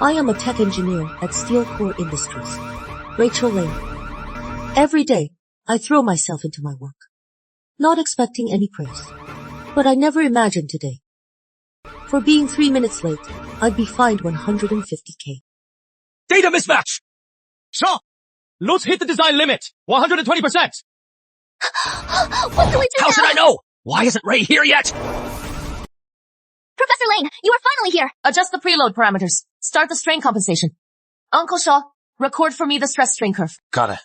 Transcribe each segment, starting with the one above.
I am a tech engineer at Steel Core Industries, Rachel Lane. Every day, I throw myself into my work, not expecting any praise. But I never imagined today. For being 3 minutes late, I'd be fined 150k. Data mismatch! Shaw! Let's hit the design limit! 120%! What do we do How now? should I know? Why isn't Ray here yet? Professor Lane, you are finally here! Adjust the preload parameters. Start the strain compensation. Uncle Shaw, record for me the stress strain curve. Got it.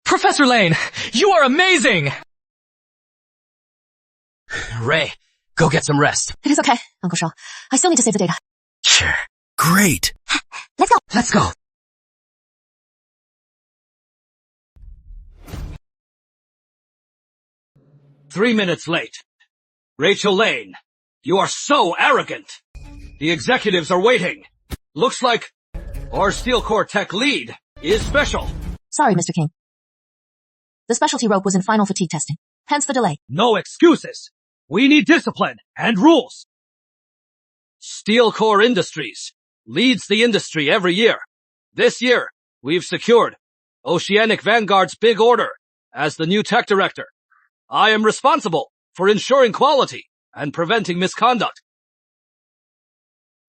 Professor Lane, you are amazing! Ray, go get some rest. It is okay, Uncle Shaw. I still need to save the data. Sure. Great. Let's go! Let's go. "3 minutes late. Rachel Lane, you are so arrogant. The executives are waiting. Looks like our Steel Core Tech lead is special. Sorry, Mr. King. The specialty rope was in final fatigue testing. Hence the delay. No excuses. We need discipline and rules. Steel Core Industries leads the industry every year. This year, we've secured Oceanic Vanguard's big order as the new tech director. I am responsible for ensuring quality and preventing misconduct.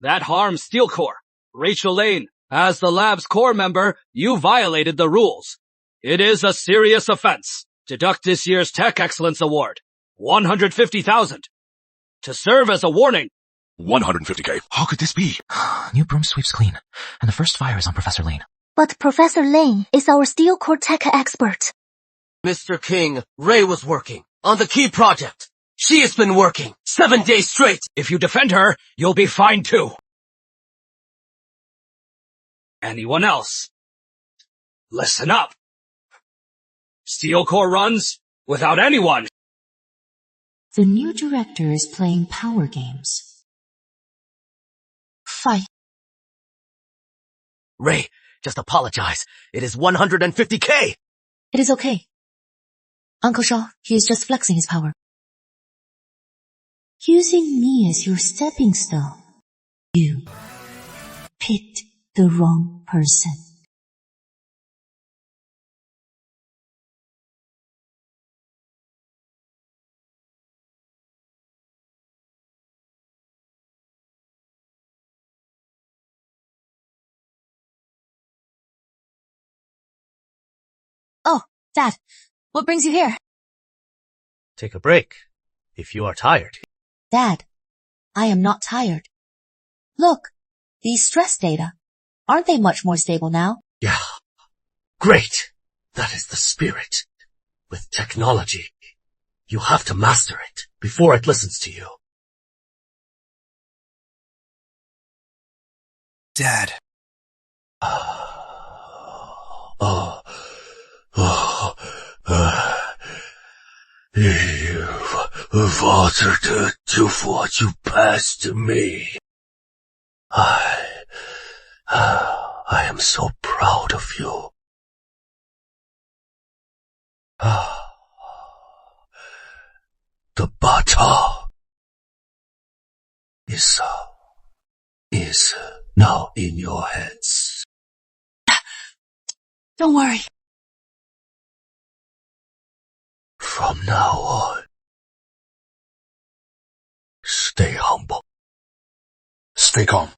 That harms Steel Core. Rachel Lane, as the lab's core member, you violated the rules. It is a serious offense. Deduct this year's Tech Excellence Award, 150,000. To serve as a warning. 150k. How could this be? New broom sweeps clean, and the first fire is on Professor Lane. But Professor Lane is our Steel Core Tech expert. Mr. King, Ray was working on the key project. She has been working 7 days straight. If you defend her, you'll be fined too. Anyone else? Listen up. Steel Core runs without anyone. The new director is playing power games. Fight. Ray, just apologize. It is 150k. It is okay. Uncle Shaw, he is just flexing his power. Using me as your stepping stone. You picked the wrong person. Oh, Dad, what brings you here? Take a break, if you are tired. Dad, I am not tired. Look, these stress data, aren't they much more stable now? Yeah. Great. That is the spirit. With technology, you have to master it before it listens to you. Dad. You've altered it to what you passed to me. I am so proud of you. The baton is now in your hands. Don't worry. From now on, stay humble. Stay calm.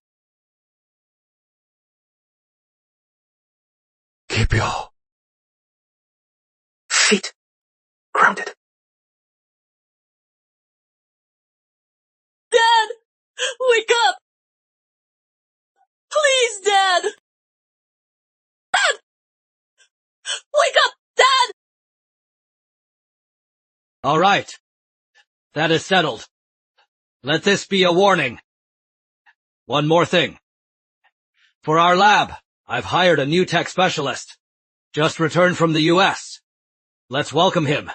Keep your feet grounded. Dad! Wake up! Please, Dad! Dad! Wake up, Dad! All right. That is settled. Let this be a warning. One more thing. For our lab, I've hired a new tech specialist. Just returned from the US. Let's welcome him.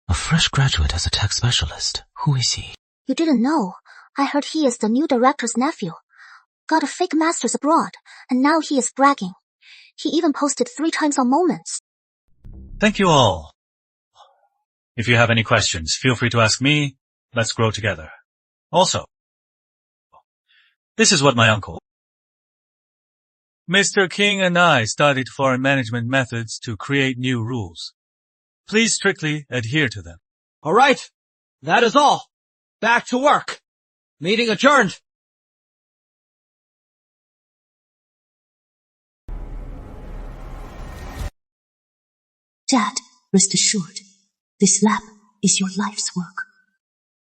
A fresh graduate as a tech specialist. Who is he? You didn't know. I heard he is the new director's nephew. Got a fake master's abroad, and now he is bragging. He even posted 3 times on Moments. Thank you all. If you have any questions, feel free to ask me. Let's grow together. Also, this is what my uncle, Mr. King, and I studied foreign management methods to create new rules. Please strictly adhere to them. All right. That is all. Back to work. Meeting adjourned. Dad, rest assured, this lab is your life's work.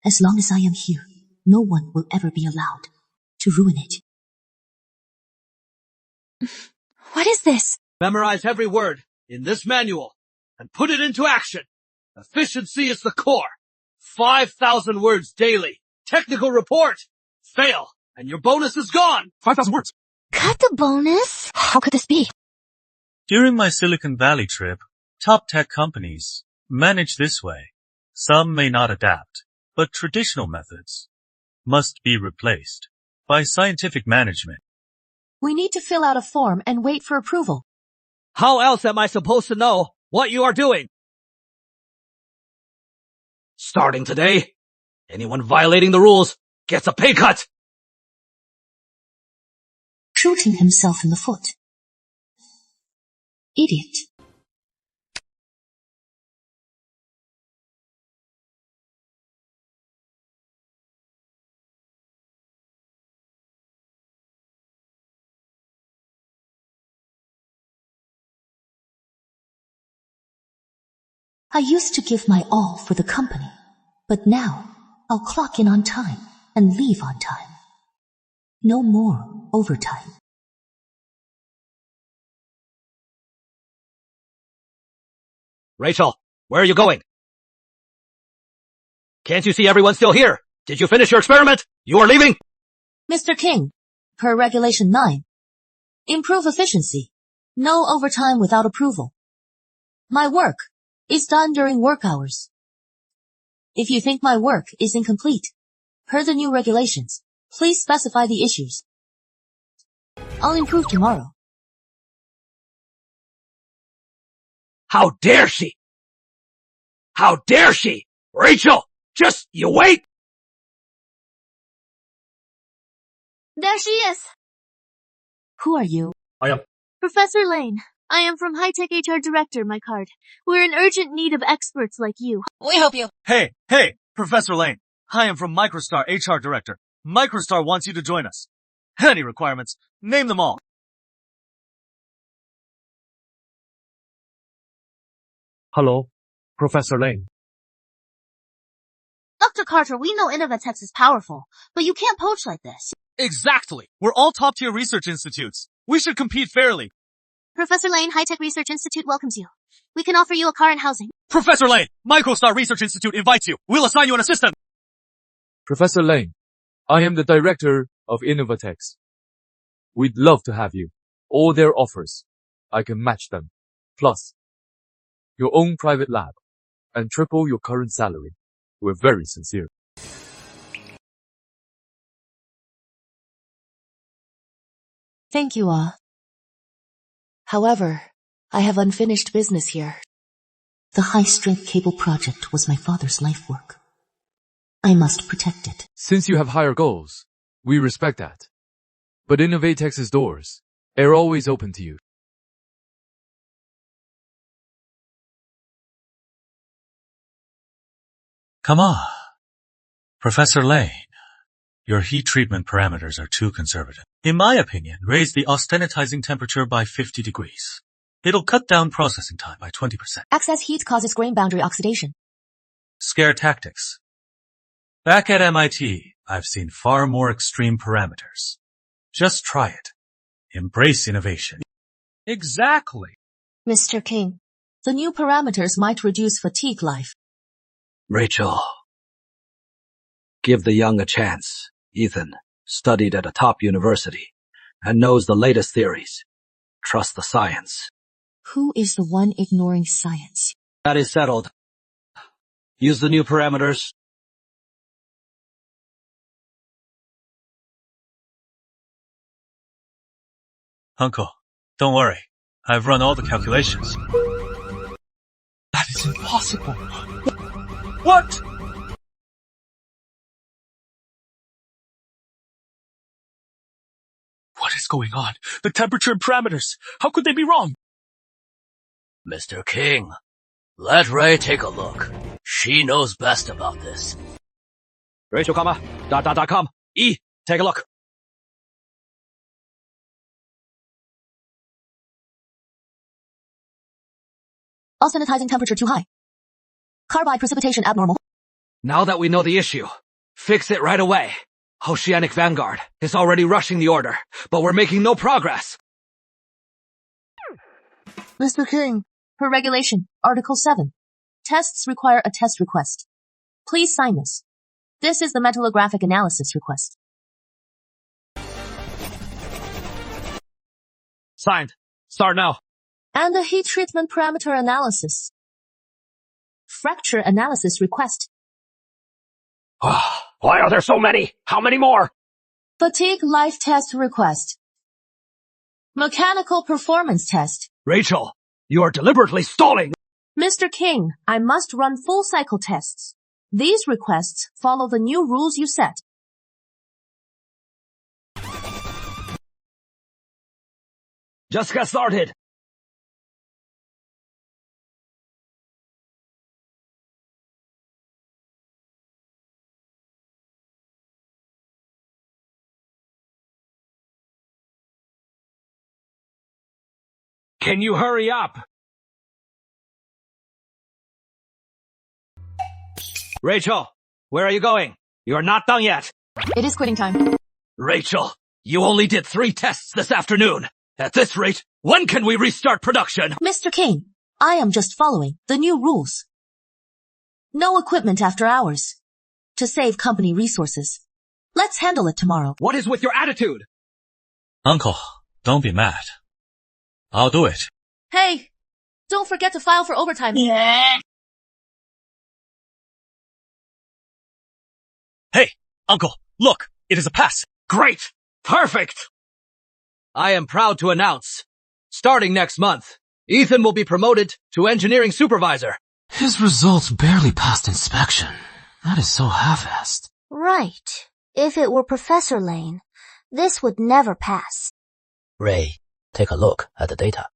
As long as I am here, no one will ever be allowed to ruin it. What is this? Memorize every word in this manual and put it into action. Efficiency is the core. 5,000 words daily. Technical report. Fail, and your bonus is gone. 5,000 words. Cut the bonus? How could this be? During my Silicon Valley trip, top tech companies manage this way. Some may not adapt, but traditional methods must be replaced by scientific management. We need to fill out a form and wait for approval. How else am I supposed to know what you are doing? Starting today, anyone violating the rules gets a pay cut. Shooting himself in the foot. Idiot. I used to give my all for the company, but now I'll clock in on time and leave on time. No more overtime. Rachel, where are you going? Can't you see everyone's still here? Did you finish your experiment? You are leaving? Mr. King, per Regulation 9, improve efficiency. No overtime without approval. My work is done during work hours. If you think my work is incomplete, per the new regulations, please specify the issues. I'll improve tomorrow. How dare she? How dare she? Rachel, just you wait! There she is! Who are you? I am. Professor Lane. I am from High-Tech HR Director, my card. We're in urgent need of experts like you. We help you. Hey, Professor Lane. I am from Microstar HR Director. Microstar wants you to join us. Any requirements? Name them all. Hello, Professor Lane. Dr. Carter, we know Innovatex is powerful, but you can't poach like this. Exactly. We're all top-tier research institutes. We should compete fairly. Professor Lane, High-Tech Research Institute welcomes you. We can offer you a car and housing. Professor Lane, Microstar Research Institute invites you. We'll assign you an assistant. Professor Lane, I am the director of Innovatex. We'd love to have you. All their offers, I can match them. Plus, your own private lab and triple your current salary. We're very sincere. Thank you, However, I have unfinished business here. The high-strength cable project was my father's life work. I must protect it. Since you have higher goals, we respect that. But Innovatex's doors are always open to you. Come on. Professor Lane, your heat treatment parameters are too conservative. In my opinion, raise the austenitizing temperature by 50 degrees. It'll cut down processing time by 20%. Excess heat causes grain boundary oxidation. Scare tactics. Back at MIT, I've seen far more extreme parameters. Just try it. Embrace innovation. Exactly. Mr. King, the new parameters might reduce fatigue life. Rachel, give the young a chance. Ethan studied at a top university and knows the latest theories. Trust the science. Who is the one ignoring science? That is settled. Use the new parameters. Uncle, don't worry. I've run all the calculations. That is impossible. What? What is going on? The temperature and parameters. How could they be wrong? Mr. King, let Ray take a look. She knows best about this. Rachel, .com. E, take a look. All sanitizing temperature too high. Carbide precipitation abnormal. Now that we know the issue, fix it right away. Oceanic Vanguard is already rushing the order, but we're making no progress. Mr. King, per regulation, Article 7. Tests require a test request. Please sign this. This is the metallographic analysis request. Signed. Start now. And the heat treatment parameter analysis. Fracture analysis request. Why are there so many? How many more? Fatigue life test request. Mechanical performance test. Rachel, you are deliberately stalling. Mr. King, I must run full cycle tests. These requests follow the new rules you set. Just get started. Can you hurry up? Rachel, where are you going? You're not done yet. It is quitting time. Rachel, you only did 3 tests this afternoon. At this rate, when can we restart production? Mr. King, I am just following the new rules. No equipment after hours. To save company resources. Let's handle it tomorrow. What is with your attitude? Uncle, don't be mad. I'll do it. Hey, don't forget to file for overtime. Hey, Uncle, look, it is a pass. Great! Perfect! I am proud to announce, starting next month, Ethan will be promoted to engineering supervisor. His results barely passed inspection. That is so half-assed. Right. If it were Professor Lane, this would never pass. Ray, take a look at the data.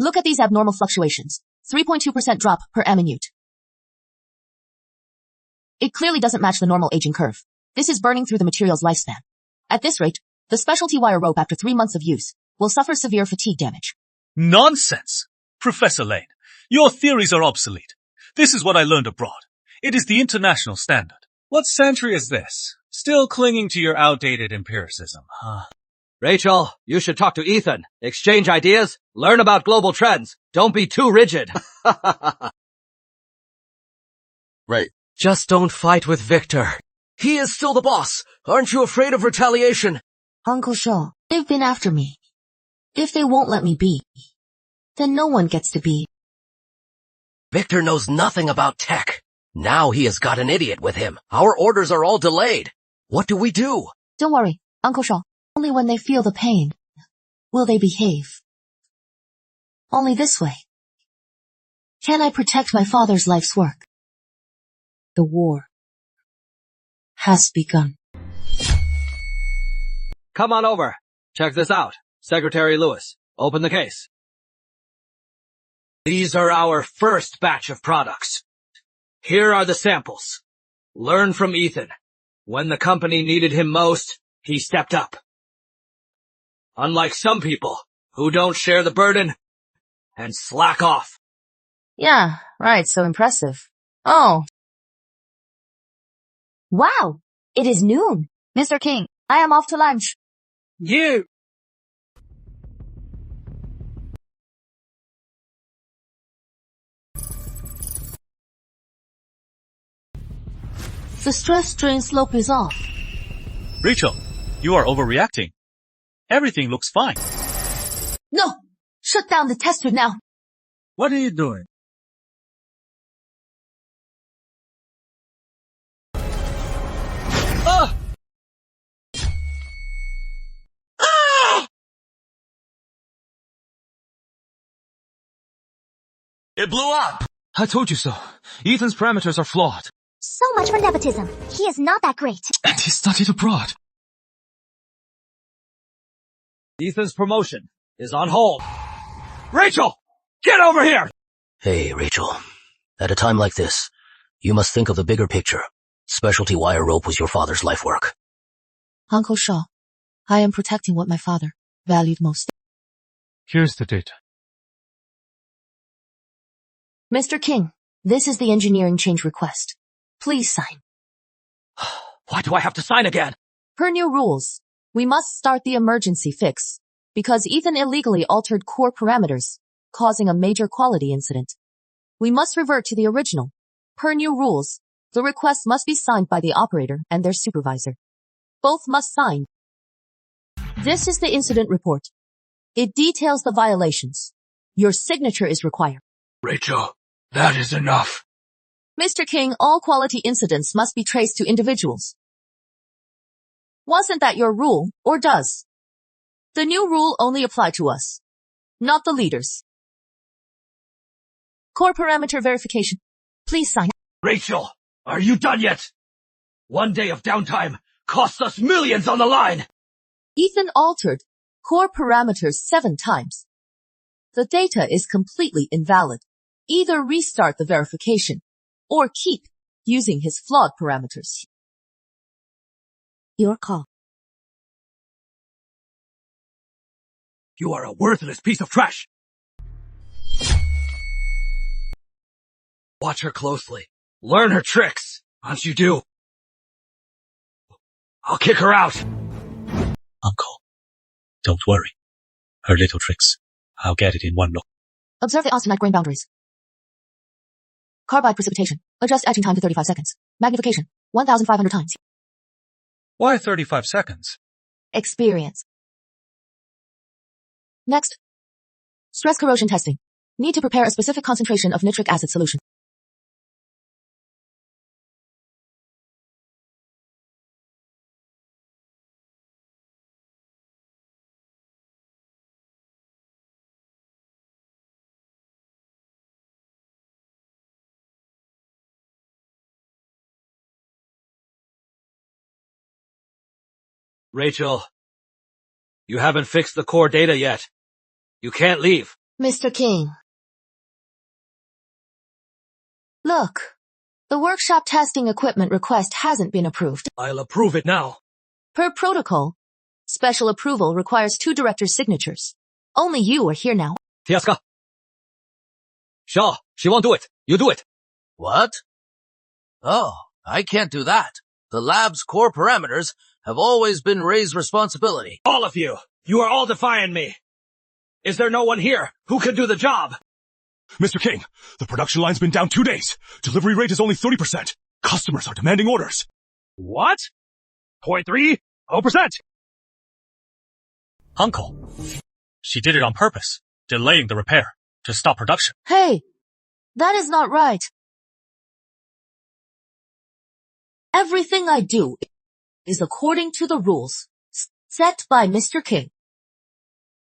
Look at these abnormal fluctuations. 3.2% drop per minute. It clearly doesn't match the normal aging curve. This is burning through the material's lifespan. At this rate, the specialty wire rope after 3 months of use will suffer severe fatigue damage. Nonsense! Professor Lane, your theories are obsolete. This is what I learned abroad. It is the international standard. What century is this? Still clinging to your outdated empiricism, huh? Rachel, you should talk to Ethan. Exchange ideas, learn about global trends. Don't be too rigid. Right. Just don't fight with Victor. He is still the boss. Aren't you afraid of retaliation? Uncle Shaw, they've been after me. If they won't let me be, then no one gets to be. Victor knows nothing about tech. Now he has got an idiot with him. Our orders are all delayed. What do we do? Don't worry, Uncle Shaw. Only when they feel the pain will they behave. Only this way can I protect my father's life's work. The war has begun. Come on over. Check this out. Secretary Lewis, open the case. These are our first batch of products. Here are the samples. Learn from Ethan. When the company needed him most, he stepped up. Unlike some people who don't share the burden and slack off. Yeah, right, so impressive. Oh. Wow, it is noon. Mr. King, I am off to lunch. You! The stress strain slope is off. Rachel, you are overreacting. Everything looks fine. No! Shut down the tester now! What are you doing? It blew up! I told you so. Ethan's parameters are flawed. So much for nepotism. He is not that great. And he studied abroad. Ethan's promotion is on hold. Rachel! Get over here! Hey, Rachel. At a time like this, you must think of the bigger picture. Specialty wire rope was your father's life work. Uncle Shaw, I am protecting what my father valued most. Here's the data. Mr. King, this is the engineering change request. Please sign. Why do I have to sign again? Per new rules, we must start the emergency fix because Ethan illegally altered core parameters, causing a major quality incident. We must revert to the original. Per new rules, the request must be signed by the operator and their supervisor. Both must sign. This is the incident report. It details the violations. Your signature is required. Rachel, that is enough. Mr. King, all quality incidents must be traced to individuals. Wasn't that your rule, or does? The new rule only apply to us, not the leaders. Core parameter verification. Please sign. Rachel, are you done yet? One day of downtime costs us millions on the line! Ethan altered core parameters 7 times. The data is completely invalid. Either restart the verification or keep using his flawed parameters. Your call. You are a worthless piece of trash! Watch her closely. Learn her tricks. Once you do, I'll kick her out. Uncle, don't worry. Her little tricks, I'll get it in one look. Observe the austenite grain boundaries. Carbide precipitation. Adjust etching time to 35 seconds. Magnification. 1,500 times. Why 35 seconds? Experience. Next. Stress corrosion testing. Need to prepare a specific concentration of nitric acid solution. Rachel, you haven't fixed the core data yet. You can't leave. Mr. King. Look, the workshop testing equipment request hasn't been approved. I'll approve it now. Per protocol, special approval requires 2 directors' signatures. Only you are here now. Tiaska. Shaw, she won't do it. You do it. What? Oh, I can't do that. The lab's core parameters have always been Ray's responsibility. All of you. You are all defying me. Is there no one here who can do the job? Mr. King, the production line's been down 2 days. Delivery rate is only 30%. Customers are demanding orders. What? 0.30%? Uncle, she did it on purpose, delaying the repair to stop production. Hey, that is not right. Everything I do is according to the rules set by Mr. King.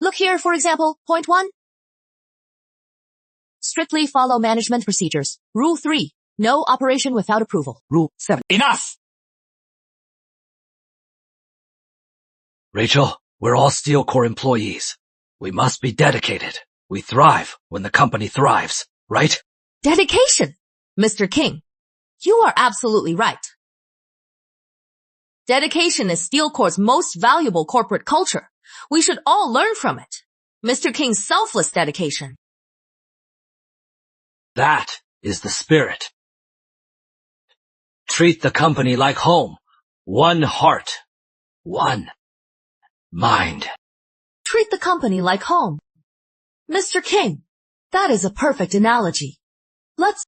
Look here, for example, point 1. Strictly follow management procedures. Rule 3. No operation without approval. Rule 7. Enough! Rachel, we're all Steel Core employees. We must be dedicated. We thrive when the company thrives, right? Dedication! Mr. King, you are absolutely right. Dedication is Steel Core's most valuable corporate culture. We should all learn from it. Mr. King's selfless dedication. That is the spirit. Treat the company like home. One heart. One mind. Treat the company like home. Mr. King, that is a perfect analogy. Let's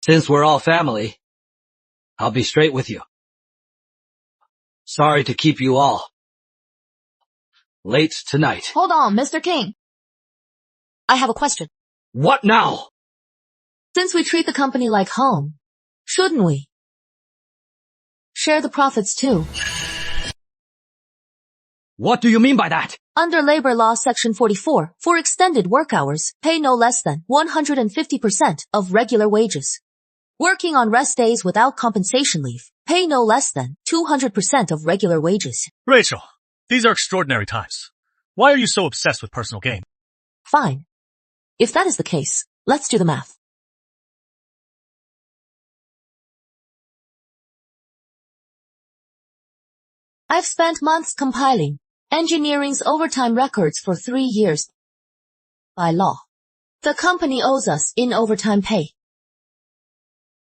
Since we're all family, I'll be straight with you. Sorry to keep you all late tonight. hold on, Mr. King. I have a question. What now? Since we treat the company like home, shouldn't we share the profits too? What do you mean by that? Under Labor Law Section 44, for extended work hours, pay no less than 150% of regular wages. Working on rest days without compensation leave, pay no less than 200% of regular wages. Rachel, these are extraordinary times. Why are you so obsessed with personal gain? Fine. If that is the case, let's do the math. I've spent months compiling engineering's overtime records for 3 years. By law, the company owes us in overtime pay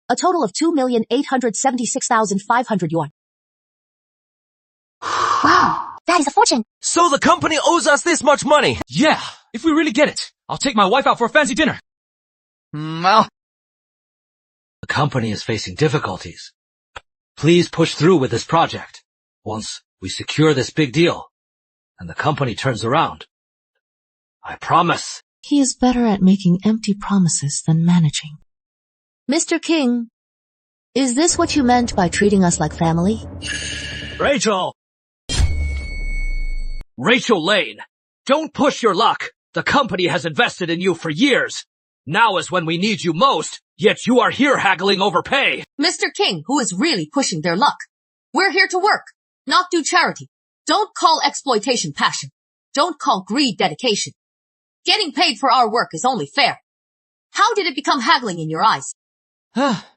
a total of 2,876,500 yuan. Wow, that is a fortune. So the company owes us this much money? Yeah, if we really get it, I'll take my wife out for a fancy dinner. Well, The company is facing difficulties. Please push through with this project. Once we secure this big deal, and the company turns around, I promise. He is better at making empty promises than managing. Mr. King, is this what you meant by treating us like family? Rachel! Rachel Lane, don't push your luck. The company has invested in you for years. Now is when we need you most, yet you are here haggling over pay. Mr. King, who is really pushing their luck. We're here to work, not do charity. Don't call exploitation passion. Don't call greed dedication. Getting paid for our work is only fair. How did it become haggling in your eyes?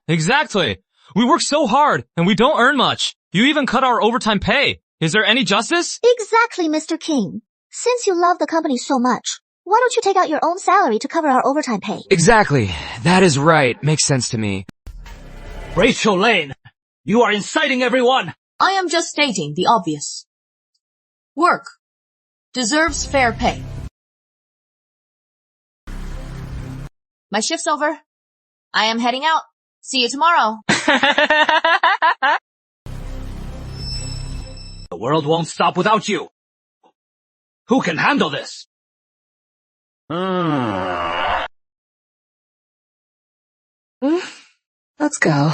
Exactly. We work so hard, and we don't earn much. You even cut our overtime pay. Is there any justice? Exactly, Mr. King. Since you love the company so much, why don't you take out your own salary to cover our overtime pay? exactly. That is right. Makes sense to me. Rachel Lane, you are inciting everyone. I am just stating the obvious. Work deserves fair pay. My shift's over. I am heading out. See you tomorrow. The world won't stop without you. Who can handle this? Let's go.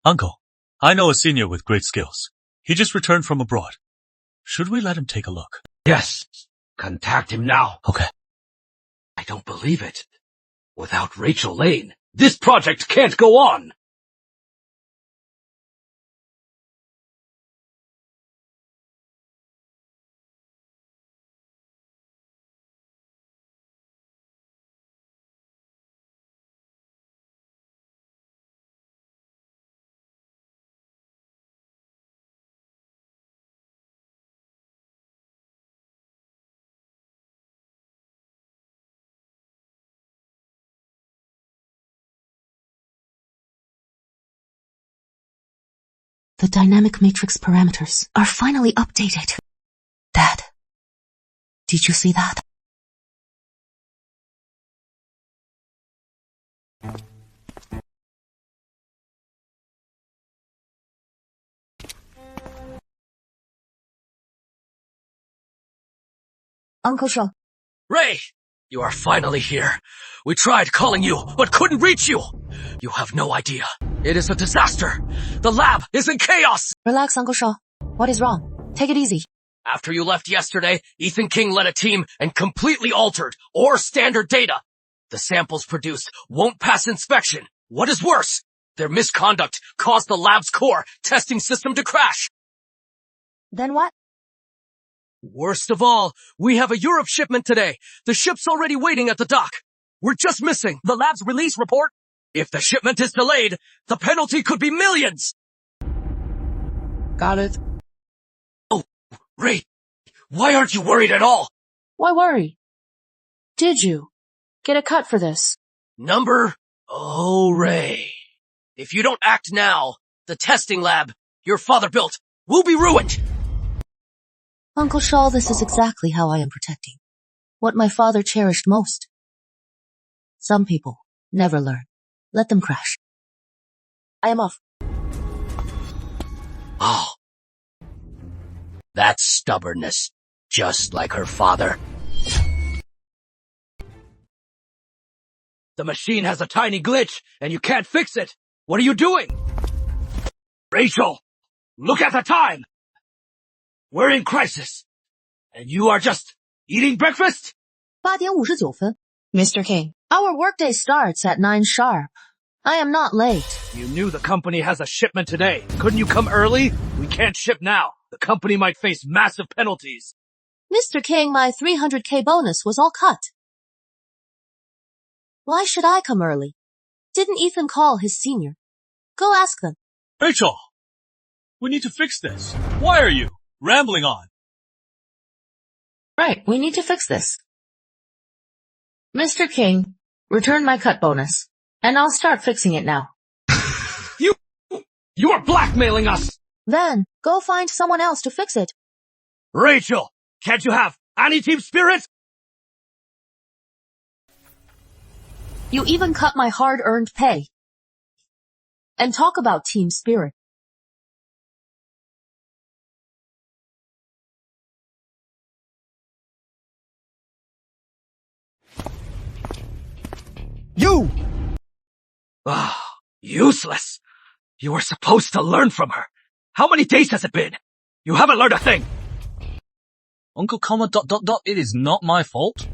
Uncle, I know a senior with great skills. He just returned from abroad. Should we let him take a look? Yes. Contact him now. Okay. I don't believe it. Without Rachel Lane, this project can't go on. The dynamic matrix parameters are finally updated. Dad, did you see that? Uncle Shaw. Ray, you are finally here. We tried calling you, but couldn't reach you. You have no idea. It is a disaster. The lab is in chaos. Relax, Uncle Shaw. What is wrong? Take it easy. After you left yesterday, Ethan King led a team and completely altered or standard data. The samples produced won't pass inspection. What is worse, their misconduct caused the lab's core testing system to crash. Then what? Worst of all, we have a Europe shipment today. The ship's already waiting at the dock. We're just missing the lab's release report. If the shipment is delayed, the penalty could be millions. Got it. Oh, Ray, why aren't you worried at all? Why worry? Did you get a cut for this? Oh, Ray. If you don't act now, the testing lab your father built will be ruined. Uncle Shaw, this is exactly how I am protecting what my father cherished most. Some people never learn. Let them crash. I am off. Oh. That's stubbornness, just like her father. The machine has a tiny glitch, and you can't fix it. What are you doing? Rachel, look at the time! We're in crisis. And you are just eating breakfast? 8点59分. Mr. King, our workday starts at 9 sharp. I am not late. You knew the company has a shipment today. Couldn't you come early? We can't ship now. The company might face massive penalties. Mr. King, my 300k bonus was all cut. Why should I come early? Didn't Ethan call his senior? Go ask them. Rachel! We need to fix this. Why are you rambling on? Right, we need to fix this. Mr. King, return my cut bonus, and I'll start fixing it now. You are blackmailing us! Then, go find someone else to fix it. Rachel, can't you have any team spirit? You even cut my hard-earned pay. And talk about team spirit. You! Ah, useless. You were supposed to learn from her. How many days has it been? You haven't learned a thing. Uncle comma ... it is not my fault.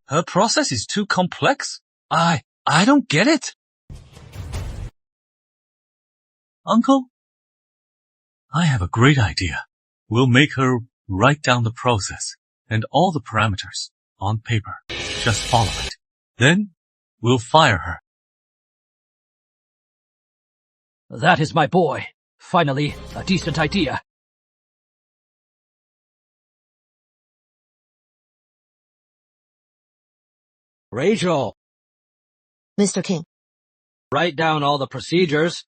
Her process is too complex. I don't get it. Uncle, I have a great idea. We'll make her write down the process and all the parameters on paper. Just follow it. Then we'll fire her. That is my boy. Finally, a decent idea. Rachel, Mr. King, write down all the procedures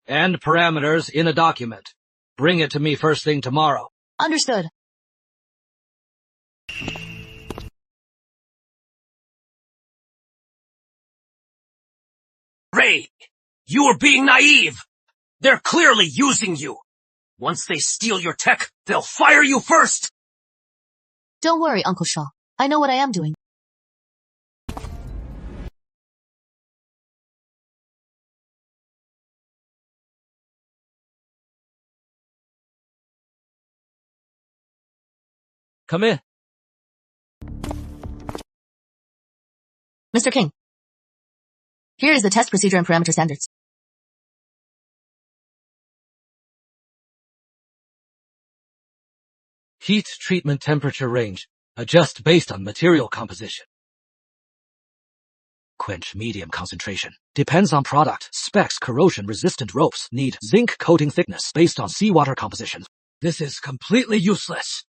and parameters in a document. Bring it to me first thing tomorrow. understood. Ray, you are being naive. They're clearly using you. Once they steal your tech, they'll fire you first. Don't worry, Uncle Shaw. I know what I am doing. Come in. Mr. King, here is the test procedure and parameter standards. Heat treatment temperature range. Adjust based on material composition. Quench medium concentration. Depends on product. Specs corrosion resistant ropes need zinc coating thickness based on seawater composition. This is completely useless.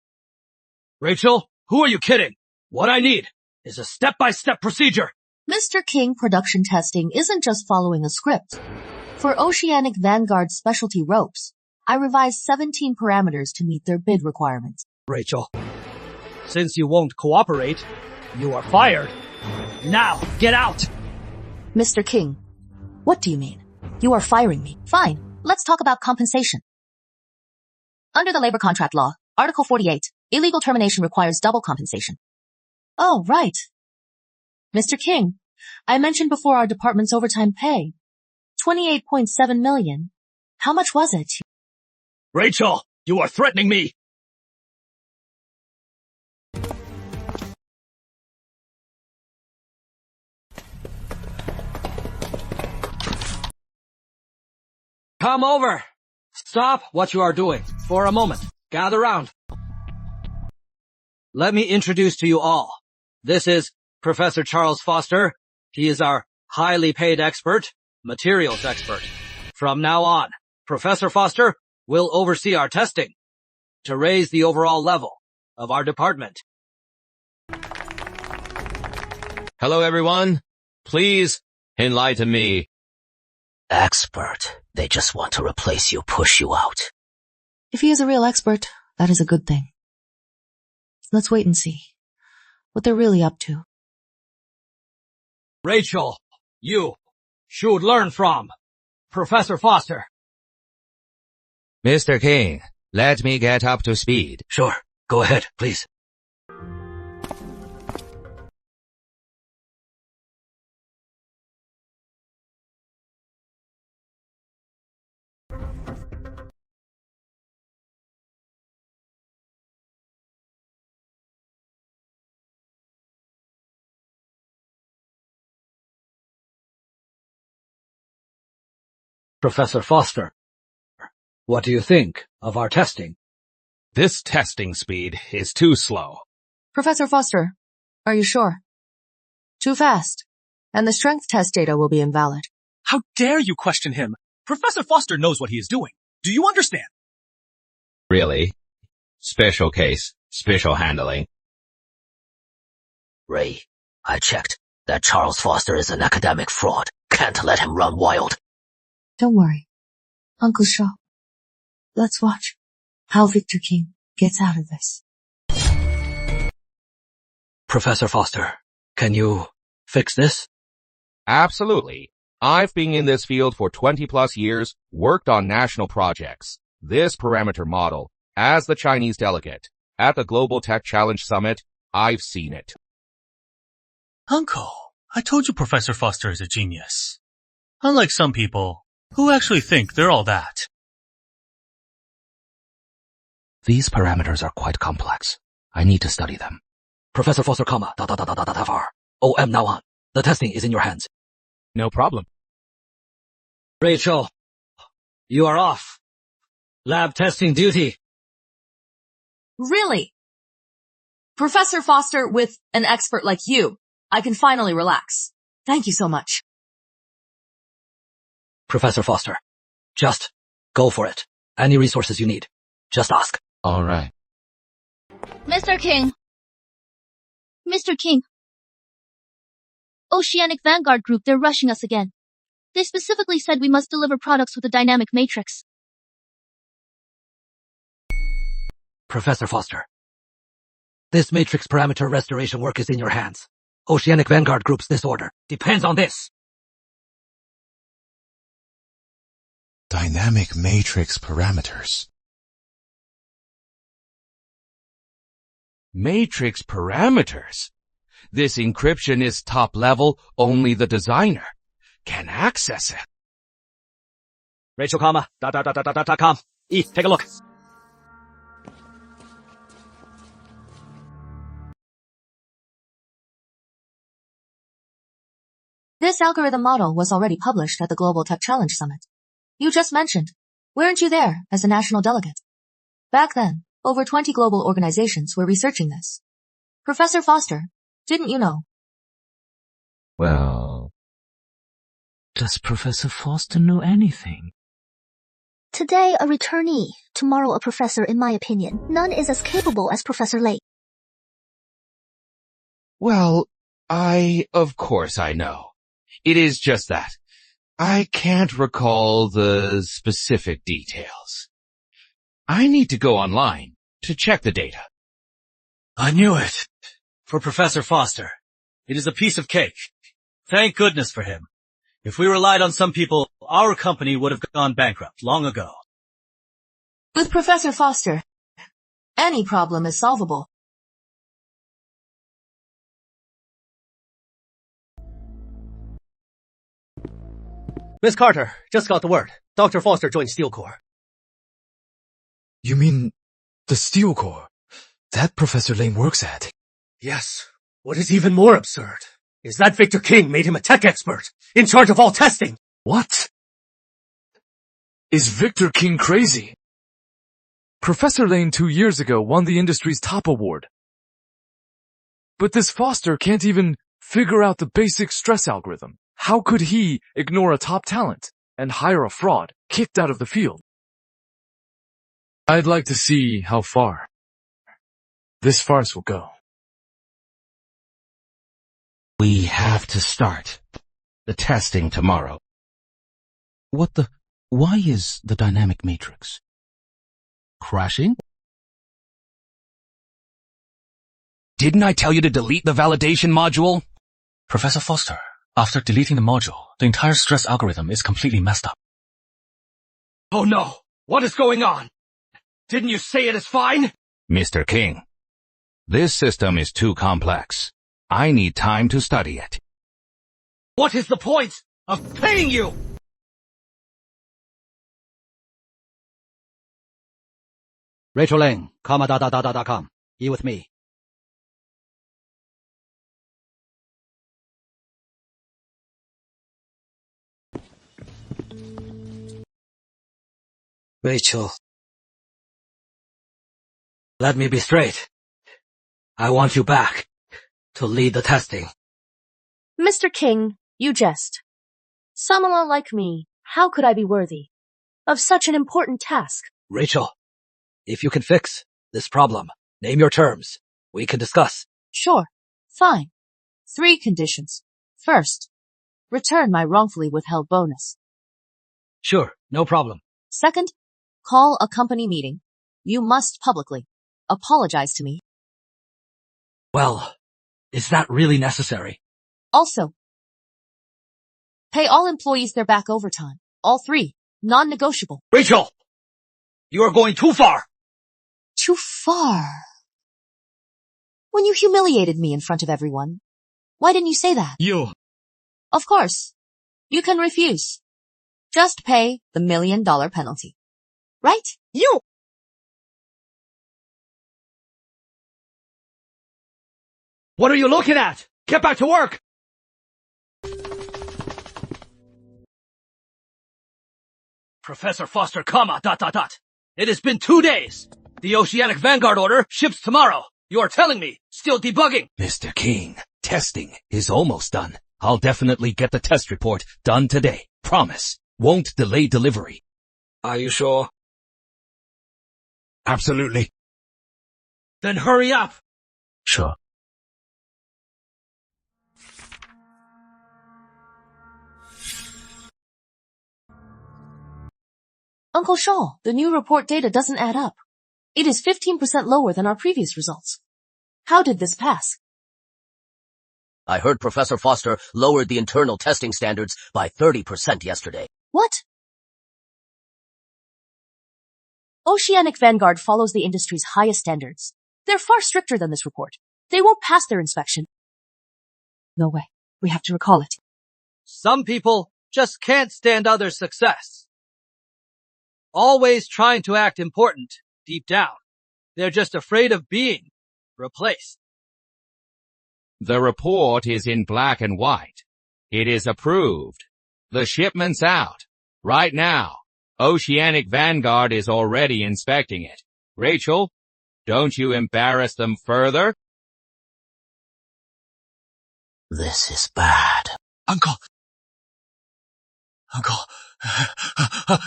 Rachel, who are you kidding? What I need is a step-by-step procedure. Mr. King, production testing isn't just following a script. For Oceanic Vanguard specialty ropes, I revised 17 parameters to meet their bid requirements. Rachel, since you won't cooperate, you are fired. Now, get out! Mr. King, what do you mean? You are firing me. Fine, let's talk about compensation. Under the labor contract law, Article 48, illegal termination requires double compensation. Oh, right. Mr. King, I mentioned before our department's overtime pay. 28.7 million. How much was it? Rachel, you are threatening me! Come over! Stop what you are doing for a moment. Gather round. Let me introduce to you all. This is Professor Charles Foster. He is our highly paid expert, materials expert. From now on, Professor Foster will oversee our testing to raise the overall level of our department. Hello, everyone. Please enlighten me. Expert. They just want to replace you, push you out. If he is a real expert, that is a good thing. Let's wait and see what they're really up to. Rachel, you should learn from Professor Foster. Mr. King, let me get up to speed. Sure, go ahead, please. Professor Foster, what do you think of our testing? This testing speed is too slow. Professor Foster, are you sure? Too fast, and the strength test data will be invalid. How dare you question him? Professor Foster knows what he is doing. Do you understand? Really? Special case, special handling. Ray, I checked. That Charles Foster is an academic fraud. Can't let him run wild. Don't worry, Uncle Shaw. Let's watch how Victor King gets out of this. Professor Foster, can you fix this? Absolutely. I've been in this field for 20 plus years, worked on national projects. This parameter model, as the Chinese delegate, at the Global Tech Challenge Summit, I've seen it. Uncle, I told you Professor Foster is a genius. Unlike some people who actually think they're all that. These parameters are quite complex. I need to study them. Professor Foster, FR. OM now on. The testing is in your hands. No problem. Rachel, you are off. Lab testing duty. Really? Professor Foster, with an expert like you, I can finally relax. Thank you so much. Professor Foster, just go for it. Any resources you need, just ask. All right. Mr. King. Mr. King. Oceanic Vanguard Group, they're rushing us again. They specifically said we must deliver products with a dynamic matrix. Professor Foster, this matrix parameter restoration work is in your hands. Oceanic Vanguard Group's disorder depends on this. Dynamic matrix parameters. Matrix parameters. This encryption is top level, only the designer can access it. Rachel, com. Take a look. This algorithm model was already published at the Global Tech Challenge Summit. You just mentioned, weren't you there as a national delegate? Back then, over 20 global organizations were researching this. Professor Foster, didn't you know? Well, does Professor Foster know anything? Today a returnee, tomorrow a professor in my opinion. None is as capable as Professor Lei. Well, of course I know. It is just that I can't recall the specific details. I need to go online to check the data. I knew it. For Professor Foster, it is a piece of cake. Thank goodness for him. If we relied on some people, our company would have gone bankrupt long ago. With Professor Foster, any problem is solvable. Miss Carter, just got the word. Dr. Foster joined Steel Corps. You mean the Steel Corps? That Professor Lane works at? Yes. What is even more absurd is that Victor King made him a tech expert, in charge of all testing. What? Is Victor King crazy? Professor Lane 2 years ago won the industry's top award. But this Foster can't even figure out the basic stress algorithm. How could he ignore a top talent and hire a fraud kicked out of the field? I'd like to see how far this farce will go. We have to start the testing tomorrow. Why is the dynamic matrix crashing? Didn't I tell you to delete the validation module? Professor Foster, after deleting the module, the entire stress algorithm is completely messed up. Oh no! What is going on? Didn't you say it is fine? Mr. King, this system is too complex. I need time to study it. What is the point of paying you? Rachel Lang, com. You with me. Rachel. Let me be straight. I want you back to lead the testing. Mr. King, you jest. Someone like me, how could I be worthy of such an important task? Rachel, if you can fix this problem, name your terms. We can discuss. Sure. Fine. 3 conditions. First, return my wrongfully withheld bonus. Sure, no problem. Second, call a company meeting. You must publicly apologize to me. Well, is that really necessary? Also, pay all employees their back overtime. All 3. Non-negotiable. Rachel! You are going too far! Too far? When you humiliated me in front of everyone, why didn't you say that? You. Of course. You can refuse. Just pay the $1 million penalty. Right? You! What are you looking at? Get back to work! Professor Foster, comma, ... It has been 2 days. The Oceanic Vanguard order ships tomorrow. You are telling me, still debugging. Mr. King, testing is almost done. I'll definitely get the test report done today. Promise. Won't delay delivery. Are you sure? Absolutely. Then hurry up. Sure. Uncle Shaw, the new report data doesn't add up. It is 15% lower than our previous results. How did this pass? I heard Professor Foster lowered the internal testing standards by 30% yesterday. What? Oceanic Vanguard follows the industry's highest standards. They're far stricter than this report. They won't pass their inspection. No way. We have to recall it. Some people just can't stand others' success. Always trying to act important deep down. They're just afraid of being replaced. The report is in black and white. It is approved. The shipment's out. Right now. Oceanic Vanguard is already inspecting it. Rachel, don't you embarrass them further? This is bad. Uncle,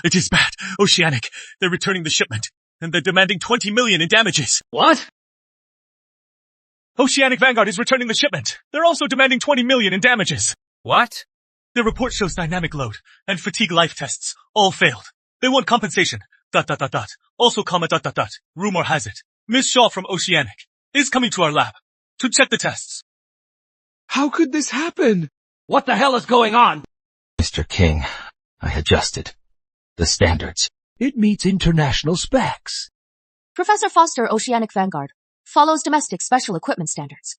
it is bad. Oceanic, they're returning the shipment, and they're demanding 20 million in damages. What? Oceanic Vanguard is returning the shipment. They're also demanding 20 million in damages. What? The report shows dynamic load and fatigue life tests all failed. They want compensation. ... Also, comma ... Rumor has it Miss Shaw from Oceanic is coming to our lab to check the tests. How could this happen? What the hell is going on? Mr. King, I adjusted the standards. It meets international specs. Professor Foster, Oceanic Vanguard, follows domestic special equipment standards.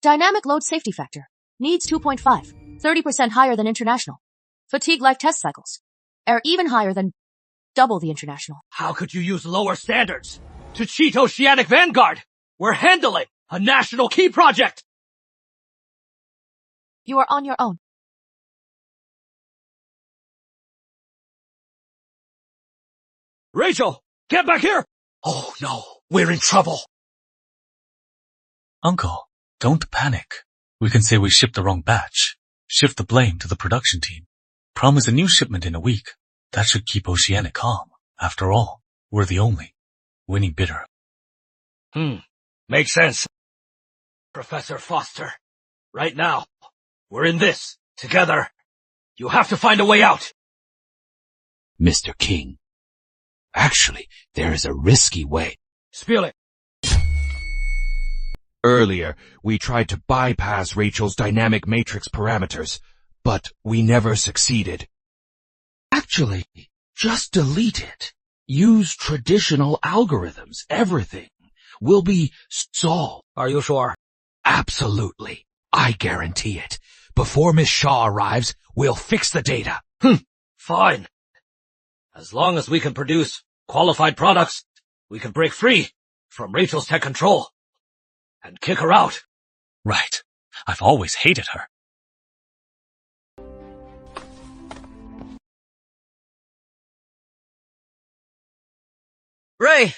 Dynamic load safety factor needs 2.5, 30% higher than international. Fatigue life test cycles are even higher than double the international. How could you use lower standards to cheat Oceanic Vanguard? We're handling a national key project. You are on your own. Rachel, get back here! Oh no, we're in trouble. Uncle, don't panic. We can say we shipped the wrong batch. Shift the blame to the production team. Promise a new shipment in a week. That should keep Oceanic calm. After all, we're the only winning bidder. Makes sense. Professor Foster, right now, we're in this together. You have to find a way out. Mr. King, actually, there is a risky way. Spill it. Earlier, we tried to bypass Rachel's dynamic matrix parameters, but we never succeeded. Actually, just delete it. Use traditional algorithms. Everything will be solved. Are you sure? Absolutely. I guarantee it. Before Miss Shaw arrives, we'll fix the data. Fine. As long as we can produce qualified products, we can break free from Rachel's tech control and kick her out. Right. I've always hated her. Ray!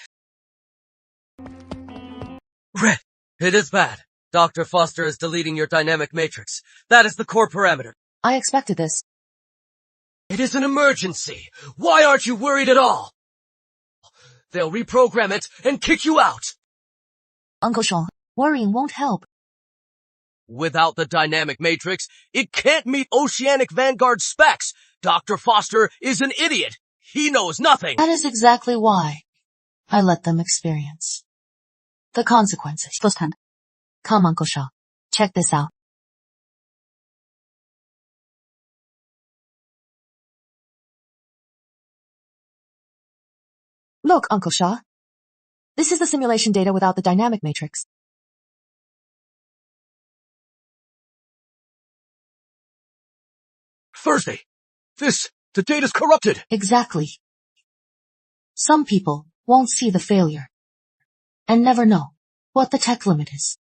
Ray, it is bad. Dr. Foster is deleting your dynamic matrix. That is the core parameter. I expected this. It is an emergency. Why aren't you worried at all? They'll reprogram it and kick you out. Uncle Shaw, worrying won't help. Without the dynamic matrix, it can't meet Oceanic Vanguard specs. Dr. Foster is an idiot. He knows nothing. That is exactly why I let them experience the consequences firsthand. Come, Uncle Shaw, check this out. Look, Uncle Shaw. This is the simulation data without the dynamic matrix. Thursday, the data's corrupted. Exactly. Some people won't see the failure and never know what the tech limit is.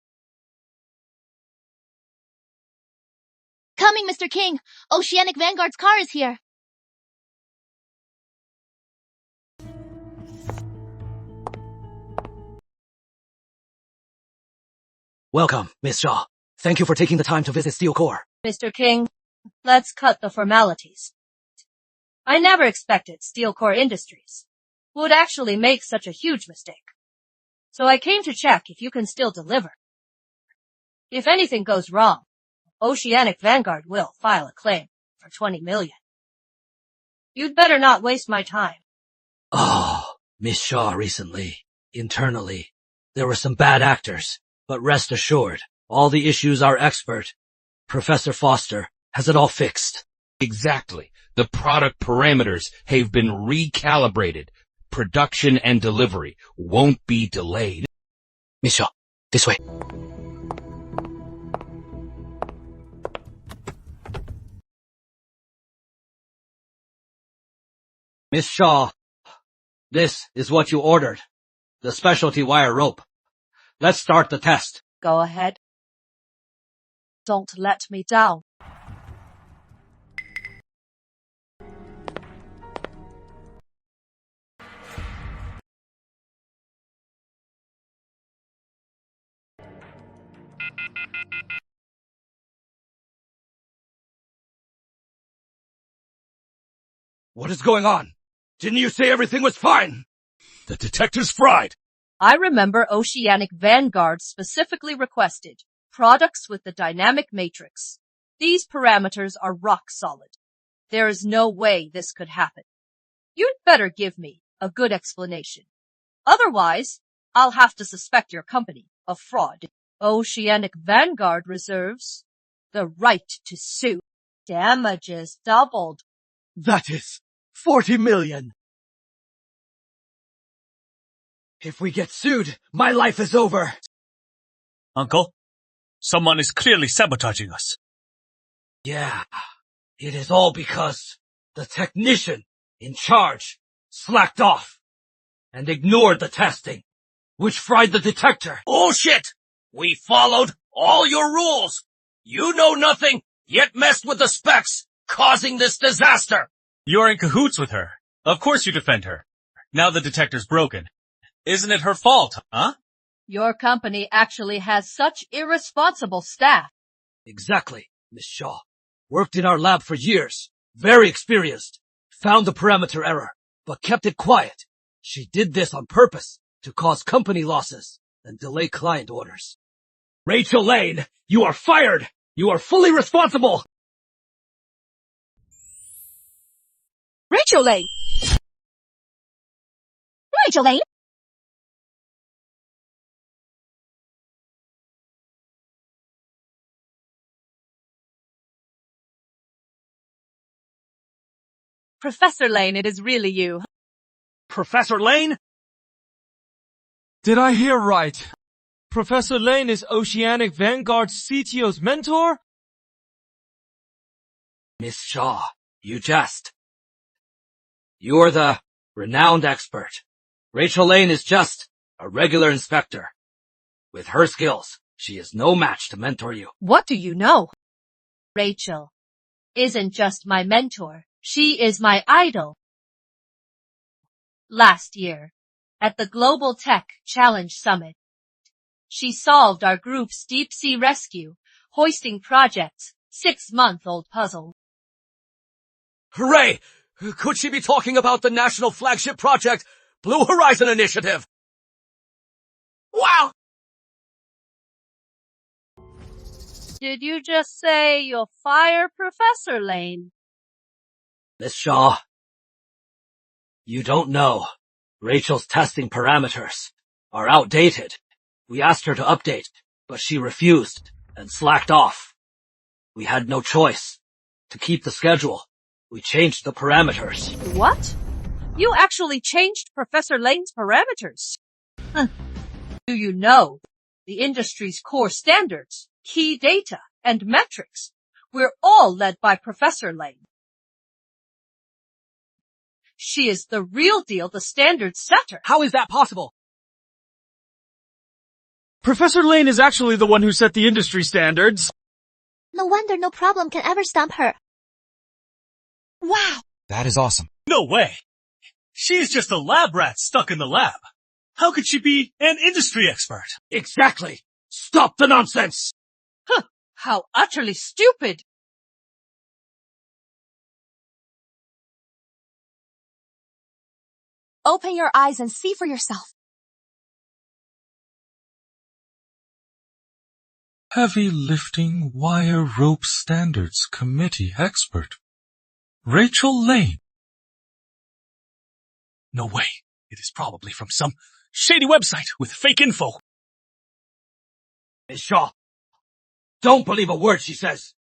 Coming, Mr. King. Oceanic Vanguard's car is here. Welcome, Miss Shaw. Thank you for taking the time to visit Steel Core. Mr. King, let's cut the formalities. I never expected Steel Core Industries would actually make such a huge mistake. So I came to check if you can still deliver. If anything goes wrong, Oceanic Vanguard will file a claim for 20 million. You'd better not waste my time. Oh, Miss Shaw recently, internally, there were some bad actors, but rest assured, all the issues our expert, Professor Foster, has it all fixed. Exactly. The product parameters have been recalibrated. Production and delivery won't be delayed. Miss Shaw, this way. Miss Shaw, this is what you ordered. The specialty wire rope. Let's start the test. Go ahead. Don't let me down. What is going on? Didn't you say everything was fine? The detector's fried. I remember Oceanic Vanguard specifically requested products with the dynamic matrix. These parameters are rock solid. There is no way this could happen. You'd better give me a good explanation. Otherwise, I'll have to suspect your company of fraud. Oceanic Vanguard reserves the right to sue. Damages doubled. That is 40 million. If we get sued, my life is over. Uncle, someone is clearly sabotaging us. Yeah, it is all because the technician in charge slacked off and ignored the testing, which fried the detector. Bullshit! We followed all your rules. You know nothing, yet messed with the specs, causing this disaster. You're in cahoots with her. Of course you defend her. Now the detector's broken. Isn't it her fault, huh? Your company actually has such irresponsible staff. Exactly, Miss Shaw. Worked in our lab for years. Very experienced. Found the parameter error, but kept it quiet. She did this on purpose to cause company losses and delay client orders. Rachel Lane, you are fired! You are fully responsible! Rachel Lane! Rachel Lane! Professor Lane, it is really you. Professor Lane? Did I hear right? Professor Lane is Oceanic Vanguard's CTO's mentor? Miss Shaw, you jest. You're the renowned expert. Rachel Lane is just a regular inspector. With her skills, she is no match to mentor you. What do you know? Rachel isn't just my mentor. She is my idol. Last year, at the Global Tech Challenge Summit. She solved our group's deep-sea rescue, hoisting project's 6-month-old puzzle. Hooray! Could she be talking about the national flagship project, Blue Horizon Initiative? Wow! Did you just say you'll fire Professor Lane? Miss Shaw, you don't know. Rachel's testing parameters are outdated. We asked her to update, but she refused and slacked off. We had no choice. To keep the schedule, we changed the parameters. What? You actually changed Professor Lane's parameters? Do you know the industry's core standards, key data, and metrics? We're all led by Professor Lane. She is the real deal, the standard setter. How is that possible? Professor Lane is actually the one who set the industry standards. No wonder no problem can ever stump her. Wow! That is awesome. No way! She's just a lab rat stuck in the lab. How could she be an industry expert? Exactly! Stop the nonsense! How utterly stupid! Open your eyes and see for yourself. Heavy lifting wire rope standards committee expert. Rachel Lane. No way. It is probably from some shady website with fake info. Miss Shaw, don't believe a word she says.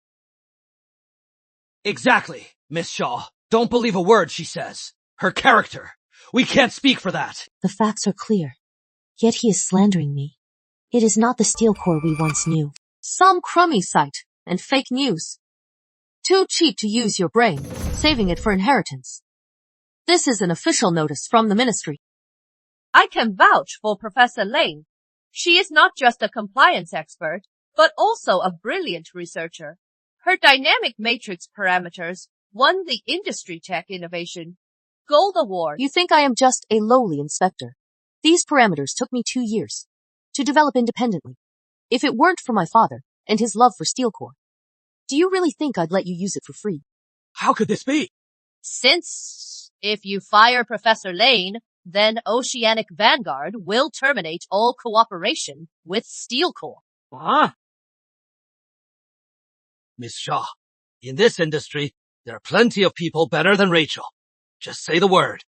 Exactly, Miss Shaw. Don't believe a word she says. Her character. We can't speak for that. The facts are clear. Yet he is slandering me. It is not the Steel Corps we once knew. Some crummy site and fake news. Too cheap to use your brain, saving it for inheritance. This is an official notice from the ministry. I can vouch for Professor Lane. She is not just a compliance expert, but also a brilliant researcher. Her dynamic matrix parameters won the Industry Tech Innovation Gold Award. You think I am just a lowly inspector? These parameters took me 2 years to develop independently. If it weren't for my father and his love for Steel Corps, do you really think I'd let you use it for free? How could this be? Since if you fire Professor Lane, then Oceanic Vanguard will terminate all cooperation with Steel Corps. Huh? Miss Shaw, in this industry, there are plenty of people better than Rachel. Just say the word,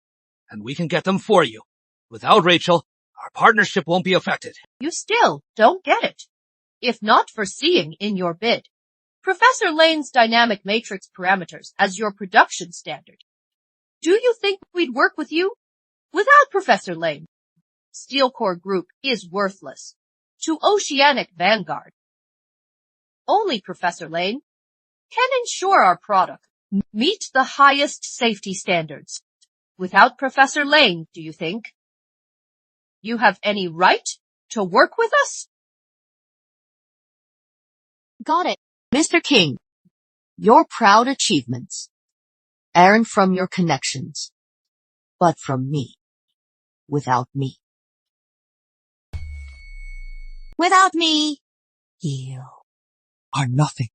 and we can get them for you. Without Rachel, our partnership won't be affected. You still don't get it. If not foreseeing in your bid, Professor Lane's dynamic matrix parameters as your production standard, do you think we'd work with you? Without Professor Lane, Steel Corps Group is worthless to Oceanic Vanguard. Only Professor Lane can ensure our product meet the highest safety standards. Without Professor Lane, do you think you have any right to work with us? Got it. Mr. King, your proud achievements aren't from your connections, but from me. Without me. Without me, You are nothing.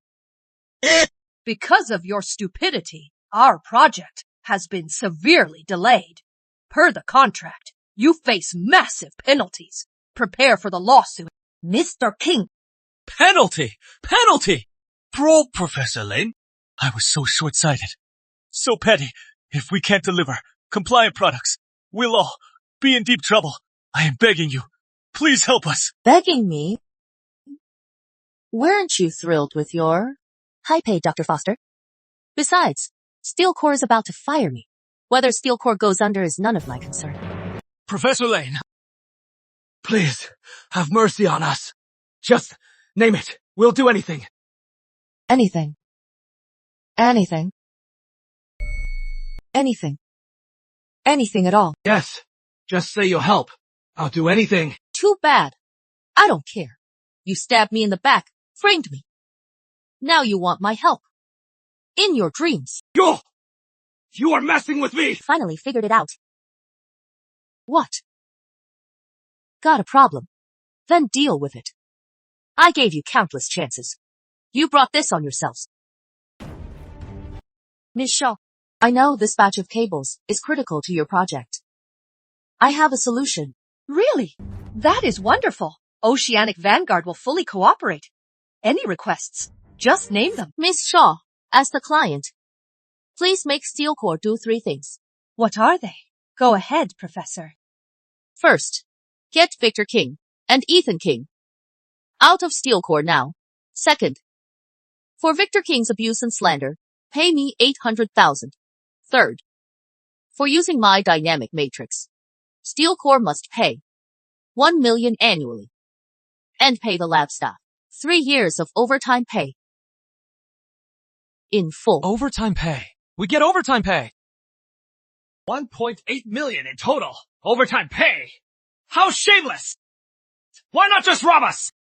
Because of your stupidity, our project has been severely delayed. Per the contract, you face massive penalties. Prepare for the lawsuit. Mr. King. Penalty! Penalty! Bro, Professor Lane. I was so short-sighted. So petty. If we can't deliver compliant products, we'll all be in deep trouble. I am begging you. Please help us. begging me? Weren't you thrilled with your High pay, Dr. Foster. Besides, Steel Corps is about to fire me. Whether Steel Corps goes under is none of my concern. Professor Lane, please, have mercy on us. Just name it. We'll do anything. Anything. Anything. Anything. Anything at all. Yes, just say you'll help. I'll do anything. Too bad. I don't care. You stabbed me in the back, framed me. Now you want my help. In your dreams. You are messing with me! Finally figured it out. What? Got a problem? Then deal with it. I gave you countless chances. You brought this on yourselves. Ms. Shaw, I know this batch of cables is critical to your project. I have a solution. Really? That is wonderful. Oceanic Vanguard will fully cooperate. Any requests? Just name them. Ms. Shaw, as the client, please make Steel Core do 3 things. What are they? Go ahead, Professor. First, get Victor King and Ethan King out of Steel Core now. Second, for Victor King's abuse and slander, pay me $800,000. Third, for using my dynamic matrix, Steel Core must pay $1 million annually and pay the lab staff 3 years of overtime pay in full. Overtime pay. We get overtime pay. 1.8 million in total. Overtime pay. How shameless! Why not just rob us?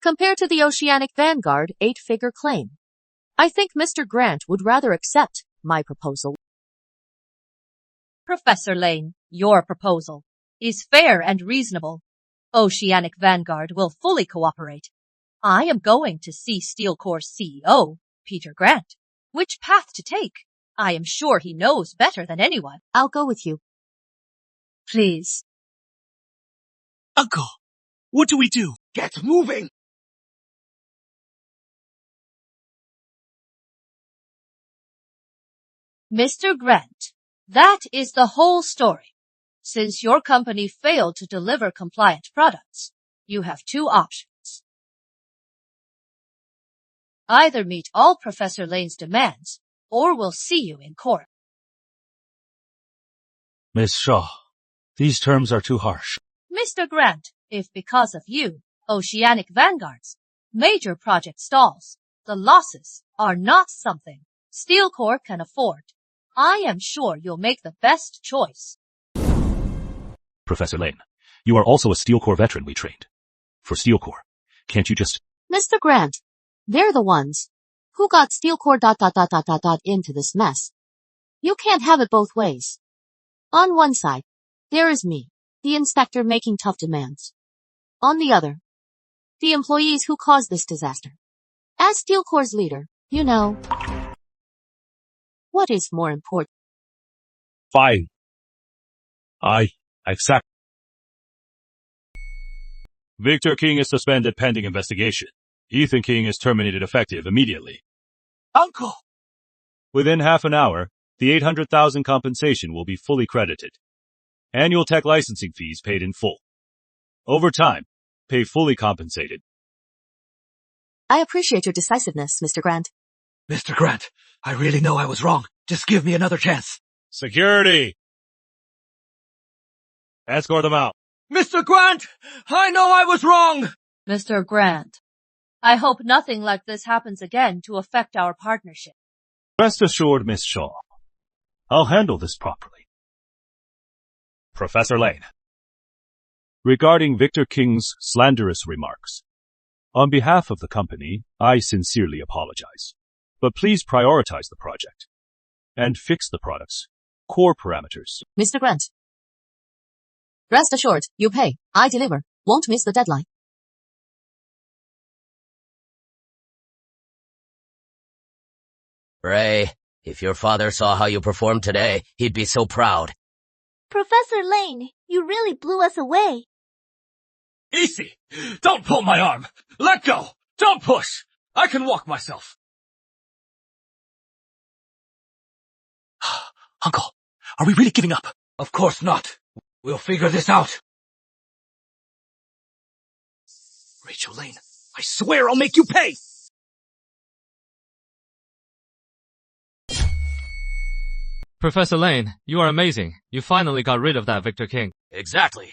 Compared to the Oceanic Vanguard 8-figure claim, I think Mr. Grant would rather accept my proposal. Professor Lane, your proposal is fair and reasonable. Oceanic Vanguard will fully cooperate. I am going to see Steel Core's CEO, Peter Grant. Which path to take? I am sure he knows better than anyone. I'll go with you. Please. Uncle, what do we do? Get moving! Mr. Grant, that is the whole story. Since your company failed to deliver compliant products, you have 2 options. Either meet all Professor Lane's demands, or we'll see you in court. Miss Shaw, these terms are too harsh. Mr. Grant, if because of you, Oceanic Vanguard's major project stalls, the losses are not something Steel Core can afford, I am sure you'll make the best choice. Professor Lane, you are also a Steel Core veteran we trained. For Steel Core, can't you just... Mr. Grant, they're the ones who got Steel Core ... into this mess. You can't have it both ways. On one side, there is me, the inspector making tough demands. On the other, the employees who caused this disaster. As Steel Core's leader, you know, what is more important? Fine. I accept. Victor King is suspended pending investigation. Ethan King is terminated effective immediately. Uncle! Within half an hour, the $800,000 compensation will be fully credited. Annual tech licensing fees paid in full. Overtime, pay fully compensated. I appreciate your decisiveness, Mr. Grant. Mr. Grant, I really know I was wrong. Just give me another chance. Security! Escort them out. Mr. Grant, I know I was wrong! Mr. Grant, I hope nothing like this happens again to affect our partnership. Rest assured, Miss Shaw. I'll handle this properly. Professor Lane. Regarding Victor King's slanderous remarks, on behalf of the company, I sincerely apologize. But please prioritize the project and fix the product's core parameters. Mr. Grant, rest assured, you pay, I deliver, won't miss the deadline. Ray, if your father saw how you performed today, he'd be so proud. Professor Lane, you really blew us away. Easy! Don't pull my arm! Let go! Don't push! I can walk myself. Uncle, are we really giving up? Of course not. We'll figure this out. Rachel Lane, I swear I'll make you pay! Professor Lane, you are amazing. You finally got rid of that Victor King. Exactly.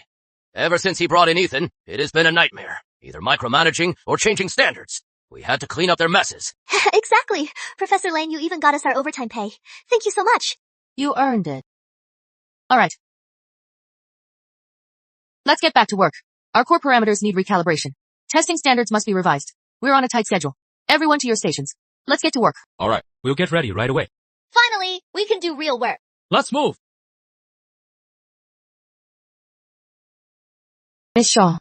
Ever since he brought in Ethan, it has been a nightmare. Either micromanaging or changing standards. We had to clean up their messes. Exactly. Professor Lane, you even got us our overtime pay. Thank you so much. You earned it. Alright. Let's get back to work. Our core parameters need recalibration. Testing standards must be revised. We're on a tight schedule. Everyone to your stations. Let's get to work. Alright, we'll get ready right away. Finally, we can do real work. Let's move. Miss Shaw,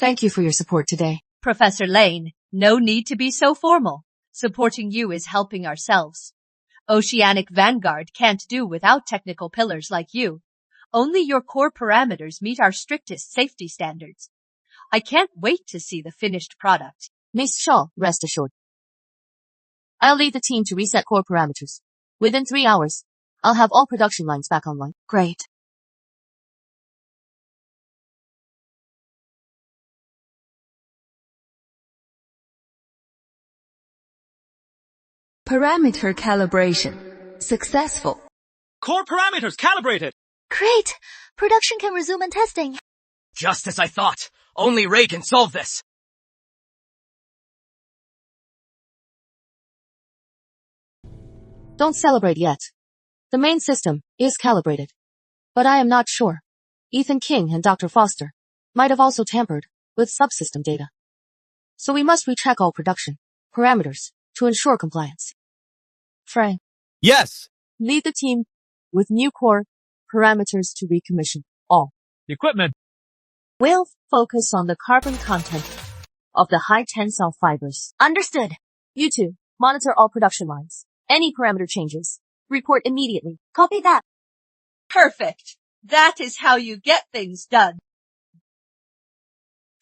thank you for your support today. Professor Lane, no need to be so formal. Supporting you is helping ourselves. Oceanic Vanguard can't do without technical pillars like you. Only your core parameters meet our strictest safety standards. I can't wait to see the finished product. Miss Shaw, rest assured. I'll lead the team to reset core parameters. Within 3 hours, I'll have all production lines back online. Great. Parameter calibration. Successful. Core parameters calibrated. Great! Production can resume and testing. Just as I thought. Only Ray can solve this. Don't celebrate yet. The main system is calibrated. But I am not sure. Ethan King and Dr. Foster might have also tampered with subsystem data. So we must recheck all production parameters to ensure compliance. Frank. Yes. Lead the team with new core parameters to recommission all equipment. We'll focus on the carbon content of the high tensile fibers. Understood. You two, monitor all production lines. Any parameter changes, report immediately. Copy that. Perfect. That is how you get things done.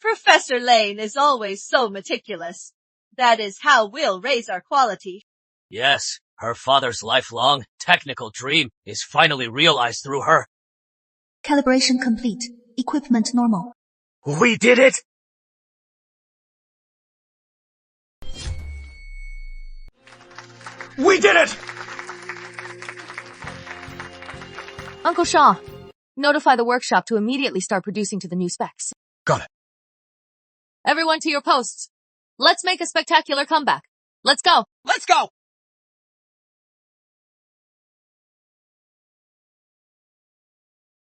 Professor Lane is always so meticulous. That is how we'll raise our quality. Yes, her father's lifelong technical dream is finally realized through her. Calibration complete. Equipment normal. We did it! We did it! Uncle Shaw, notify the workshop to immediately start producing to the new specs. Got it. Everyone to your posts. Let's make a spectacular comeback. Let's go. Let's go!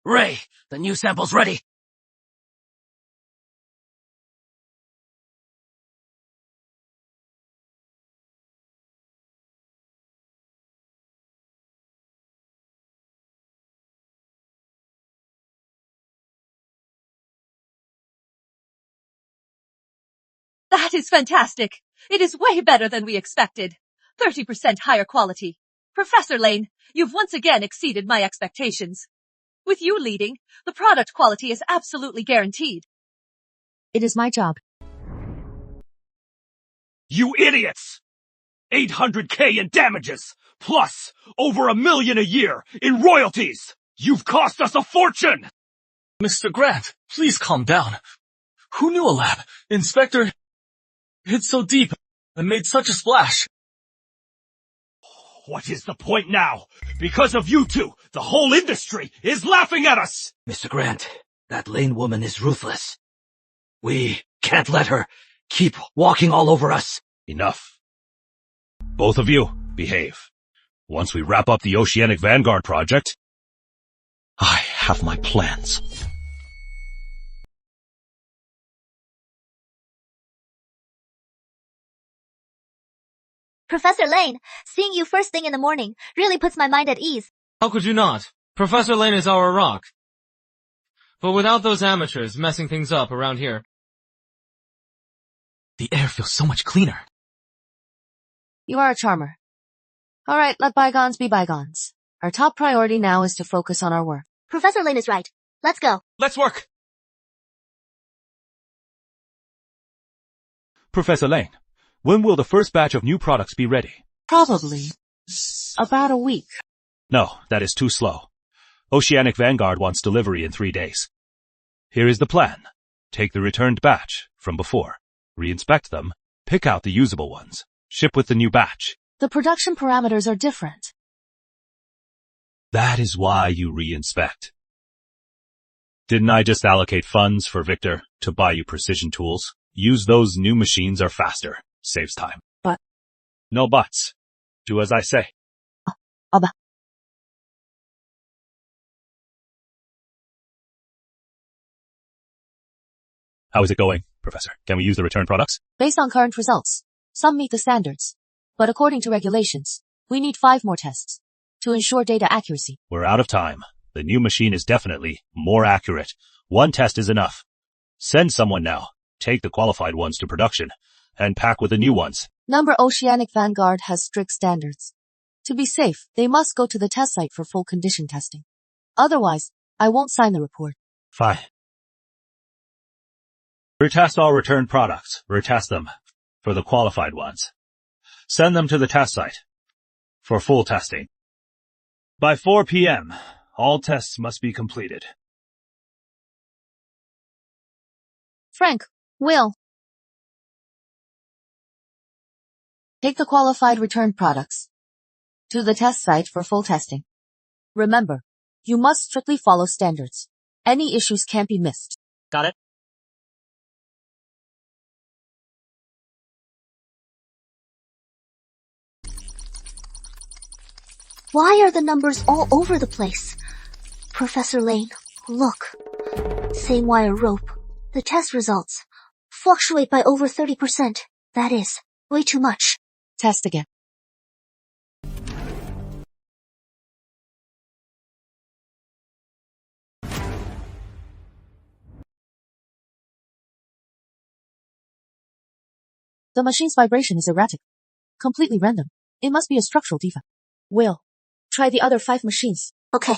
Ray, the new sample's ready. That is fantastic. It is way better than we expected. 30% higher quality. Professor Lane, you've once again exceeded my expectations. With you leading, the product quality is absolutely guaranteed. It is my job. You idiots! 800K in damages, plus over $1 million a year in royalties! You've cost us a fortune! Mr. Grant, please calm down. Who knew a lab, Inspector, hid so deep and made such a splash? What is the point now? Because of you two, the whole industry is laughing at us! Mr. Grant, that Lane woman is ruthless. We can't let her keep walking all over us. Enough. Both of you, behave. Once we wrap up the Oceanic Vanguard project, I have my plans. Professor Lane, seeing you first thing in the morning really puts my mind at ease. How could you not? Professor Lane is our rock. But without those amateurs messing things up around here, the air feels so much cleaner. You are a charmer. All right, let bygones be bygones. Our top priority now is to focus on our work. Professor Lane is right. Let's go. Let's work. Professor Lane, when will the first batch of new products be ready? Probably about a week. No, that is too slow. Oceanic Vanguard wants delivery in 3 days. Here is the plan. Take the returned batch from before, re-inspect them, pick out the usable ones, ship with the new batch. The production parameters are different. That is why you re-inspect. Didn't I just allocate funds for Victor to buy you precision tools? Use those, new machines are faster. Saves time. But. No buts. Do as I say. Abba. How is it going, Professor? Can we use the returned products? Based on current results, some meet the standards. But according to regulations, we need 5 more tests to ensure data accuracy. We're out of time. The new machine is definitely more accurate. One test is enough. Send someone now. Take the qualified ones to production and pack with the new ones. Number Oceanic Vanguard has strict standards. To be safe, they must go to the test site for full condition testing. Otherwise, I won't sign the report. Fine. Retest all returned products. Retest them for the qualified ones. Send them to the test site for full testing. By 4 p.m., all tests must be completed. Frank, Will. Take the qualified returned products to the test site for full testing. Remember, you must strictly follow standards. Any issues can't be missed. Got it? Why are the numbers all over the place? Professor Lane, look. Same wire rope. The test results fluctuate by over 30%. That is way too much. Test again. The machine's vibration is erratic, completely random. It must be a structural defect. Will, try the other 5 machines. Okay.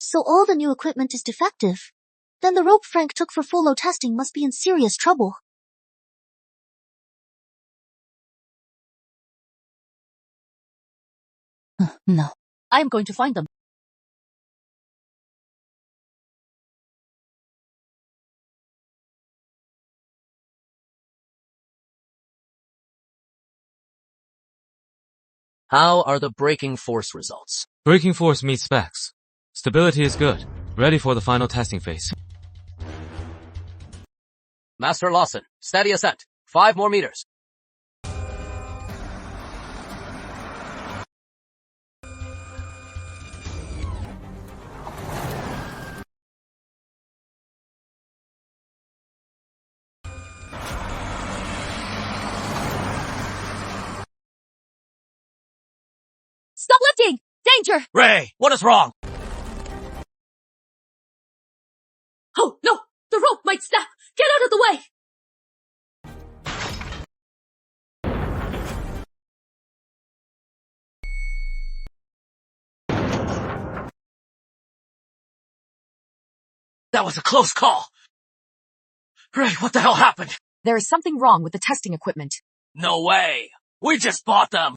So all the new equipment is defective. Then the rope Frank took for full load testing must be in serious trouble. No. I am going to find them. How are the braking force results? Braking force meets specs. Stability is good. Ready for the final testing phase. Master Lawson, steady ascent. 5 more meters. Stop lifting! Danger! Ray, what is wrong? Oh, no! The rope might snap! Get out of the way! That was a close call. Ray, what the hell happened? There is something wrong with the testing equipment. No way. We just bought them.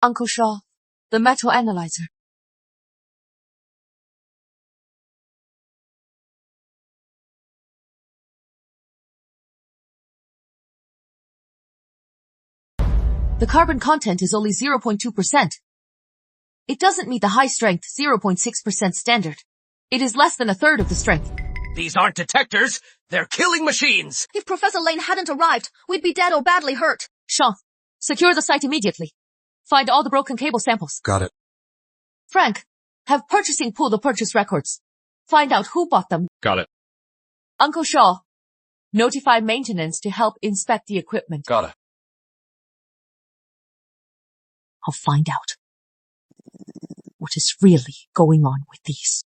Uncle Shaw, the metal analyzer. The carbon content is only 0.2%. It doesn't meet the high-strength 0.6% standard. It is less than a third of the strength. These aren't detectors. They're killing machines. If Professor Lane hadn't arrived, we'd be dead or badly hurt. Shaw, secure the site immediately. Find all the broken cable samples. Got it. Frank, have purchasing pull the purchase records. Find out who bought them. Got it. Uncle Shaw, notify maintenance to help inspect the equipment. Got it. I'll find out what is really going on with these.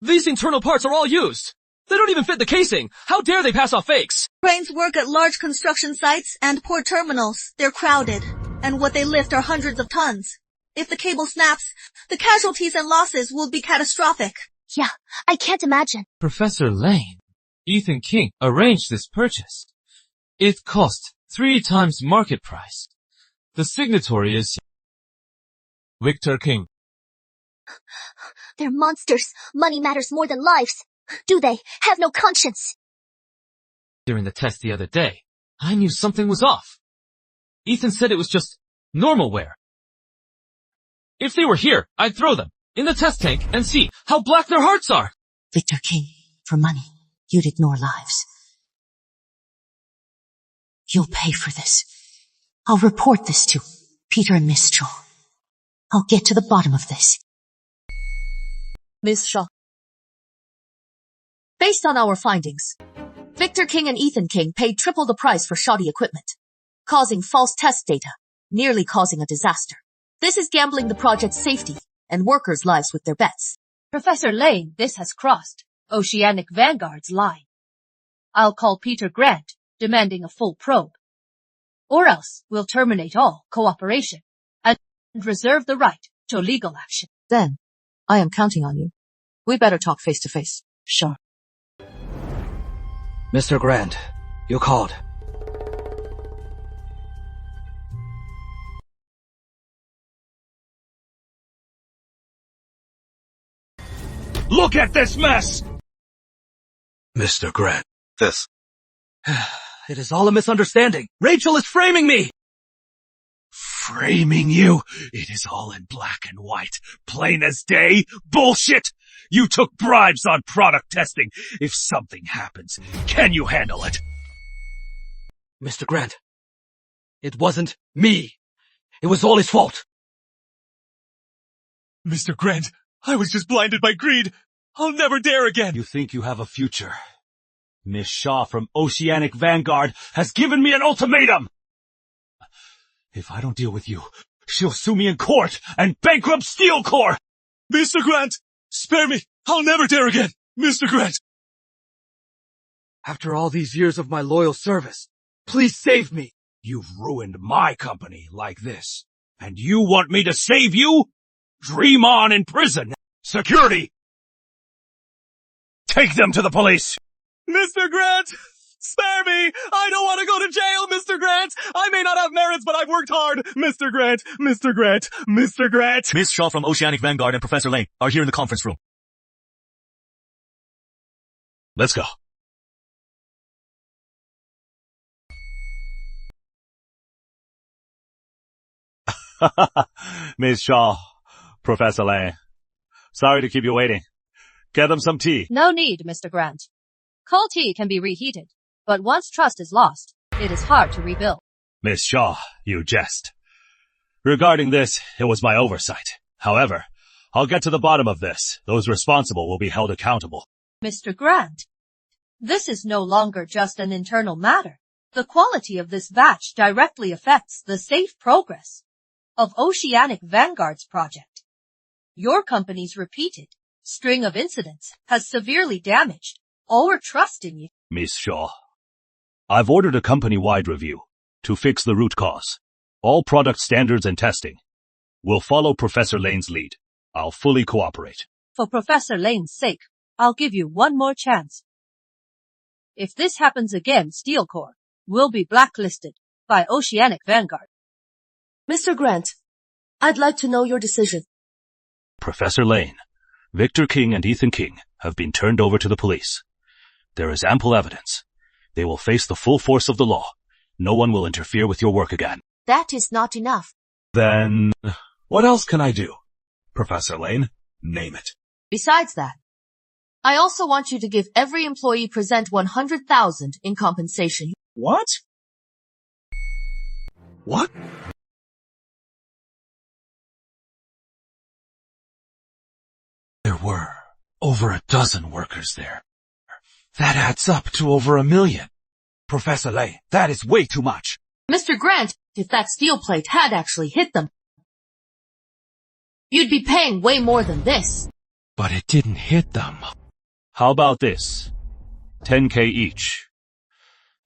These internal parts are all used. They don't even fit the casing. How dare they pass off fakes? Cranes work at large construction sites and port terminals. They're crowded, and what they lift are hundreds of tons. If the cable snaps, the casualties and losses will be catastrophic. Yeah, I can't imagine. Professor Lane, Ethan King arranged this purchase. It cost 3 times market price. The signatory is Victor King. They're monsters. Money matters more than lives. Do they have no conscience? During the test the other day, I knew something was off. Ethan said it was just normal wear. If they were here, I'd throw them in the test tank and see how black their hearts are. Victor King, for money, you'd ignore lives. You'll pay for this. I'll report this to Peter and Miss Shaw. I'll get to the bottom of this. Miss Shaw, Based on our findings, Victor King and Ethan King paid triple the price for shoddy equipment, causing false test data, nearly causing a disaster. This is gambling the project's safety and workers' lives with their bets. Professor Lane, this has crossed Oceanic Vanguard's line. I'll call Peter Grant, demanding a full probe. Or else we'll terminate all cooperation and reserve the right to legal action. Then, I am counting on you. We better talk face to face. Sure. Mr. Grant, you called. Look at this mess! Mr. Grant, this. It is all a misunderstanding. Rachel is framing me! Framing you? It is all in black and white. Plain as day. Bullshit! You took bribes on product testing. If something happens, can you handle it? Mr. Grant, it wasn't me. It was all his fault. Mr. Grant, I was just blinded by greed. I'll never dare again. You think you have a future? Miss Shaw from Oceanic Vanguard has given me an ultimatum. If I don't deal with you, she'll sue me in court and bankrupt Steel Corps. Mr. Grant, spare me. I'll never dare again. Mr. Grant. After all these years of my loyal service, please save me. You've ruined my company like this. And you want me to save you? Dream on in prison. Security! Take them to the police! Mr. Grant! Spare me! I don't want to go to jail, Mr. Grant! I may not have merits, but I've worked hard! Mr. Grant! Mr. Grant! Mr. Grant! Miss Shaw from Oceanic Vanguard and Professor Lane are here in the conference room. Let's go. Miss Shaw, Professor Lane. Sorry to keep you waiting. Get them some tea. No need, Mr. Grant. Cold tea can be reheated, but once trust is lost, it is hard to rebuild. Miss Shaw, you jest. Regarding this, it was my oversight. However, I'll get to the bottom of this. Those responsible will be held accountable. Mr. Grant, this is no longer just an internal matter. The quality of this batch directly affects the safe progress of Oceanic Vanguard's project. Your company's repeated string of incidents has severely damaged our trust in you. Miss Shaw, I've ordered a company-wide review to fix the root cause. All product standards and testing will follow Professor Lane's lead. I'll fully cooperate. For Professor Lane's sake, I'll give you one more chance. If this happens again, Steel Corps will be blacklisted by Oceanic Vanguard. Mr. Grant, I'd like to know your decision. Professor Lane, Victor King and Ethan King have been turned over to the police. There is ample evidence. They will face the full force of the law. No one will interfere with your work again. That is not enough. Then, what else can I do? Professor Lane, name it. Besides that, I also want you to give every employee present 100,000 in compensation. What? What? There were over a dozen workers there. That adds up to over 1 million. Professor Lane, that is way too much. Mr. Grant, if that steel plate had actually hit them, you'd be paying way more than this. But it didn't hit them. How about this? 10K each.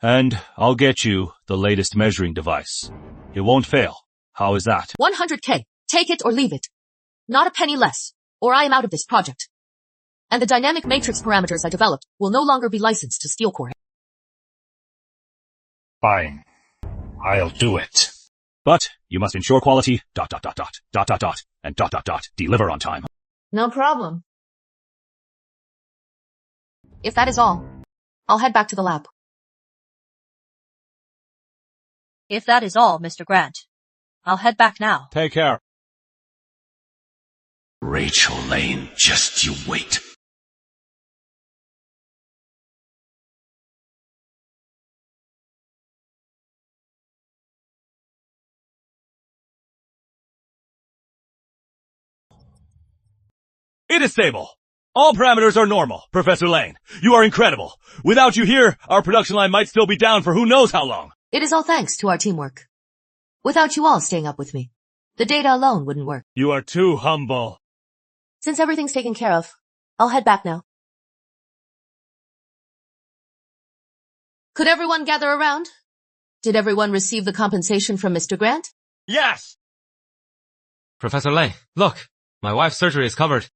And I'll get you the latest measuring device. It won't fail. How is that? 100K. Take it or leave it. Not a penny less, or I am out of this project. And the dynamic matrix parameters I developed will no longer be licensed to Steel Corps. Fine. I'll do it. But you must ensure quality, ... and ... deliver on time. No problem. If that is all, I'll head back to the lab. If that is all, Mr. Grant, I'll head back now. Take care. Rachel Lane, just you wait. It is stable. All parameters are normal, Professor Lane. You are incredible. Without you here, our production line might still be down for who knows how long. It is all thanks to our teamwork. Without you all staying up with me, the data alone wouldn't work. You are too humble. Since everything's taken care of, I'll head back now. Could everyone gather around? Did everyone receive the compensation from Mr. Grant? Yes! Professor Lei, look, my wife's surgery is covered.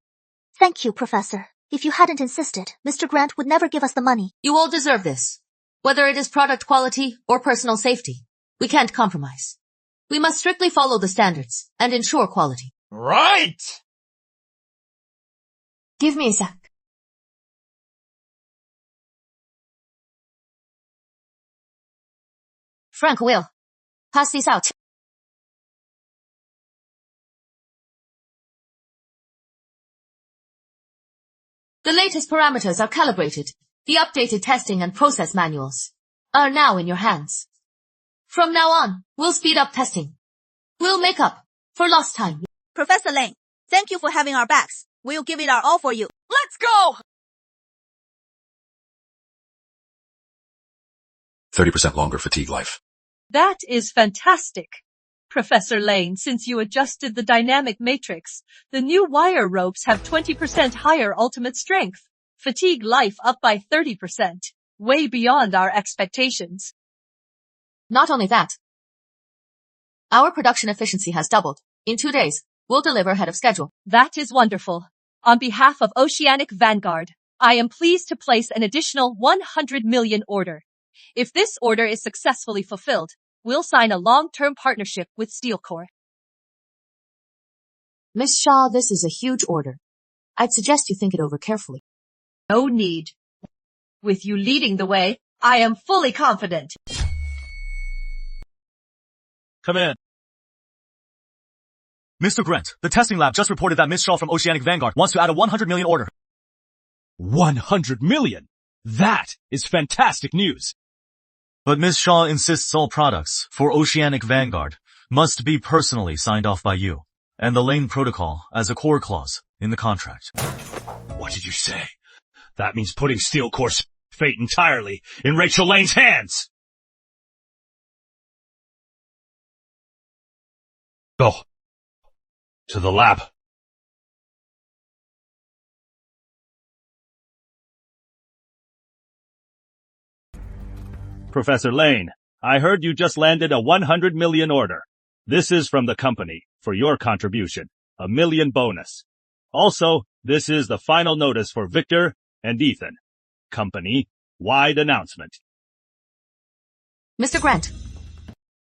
Thank you, Professor. If you hadn't insisted, Mr. Grant would never give us the money. You all deserve this. Whether it is product quality or personal safety, we can't compromise. We must strictly follow the standards and ensure quality. Right! Give me a sec. Frank, Will, pass these out. The latest parameters are calibrated. The updated testing and process manuals are now in your hands. From now on, we'll speed up testing. We'll make up for lost time. Professor Lane, thank you for having our backs. We'll give it our all for you. Let's go! 30% longer fatigue life. That is fantastic. Professor Lane, since you adjusted the dynamic matrix, the new wire ropes have 20% higher ultimate strength. Fatigue life up by 30%, way beyond our expectations. Not only that, our production efficiency has doubled. In 2 days, we'll deliver ahead of schedule. That is wonderful. On behalf of Oceanic Vanguard, I am pleased to place an additional 100 million order. If this order is successfully fulfilled, we'll sign a long-term partnership with Steel Corps. Miss Shaw, this is a huge order. I'd suggest you think it over carefully. No need. With you leading the way, I am fully confident. Come in. Mr. Grant, the testing lab just reported that Miss Shaw from Oceanic Vanguard wants to add a 100 million order. 100 million? That is fantastic news. But Miss Shaw insists all products for Oceanic Vanguard must be personally signed off by you, and the Lane Protocol as a core clause in the contract. What did you say? That means putting Steel Corps' fate entirely in Rachel Lane's hands. Go. To the lab. Professor Lane, I heard you just landed a 100 million order. This is from the company for your contribution, a million bonus. Also, this is the final notice for Victor and Ethan. Company-wide announcement. Mr. Grant,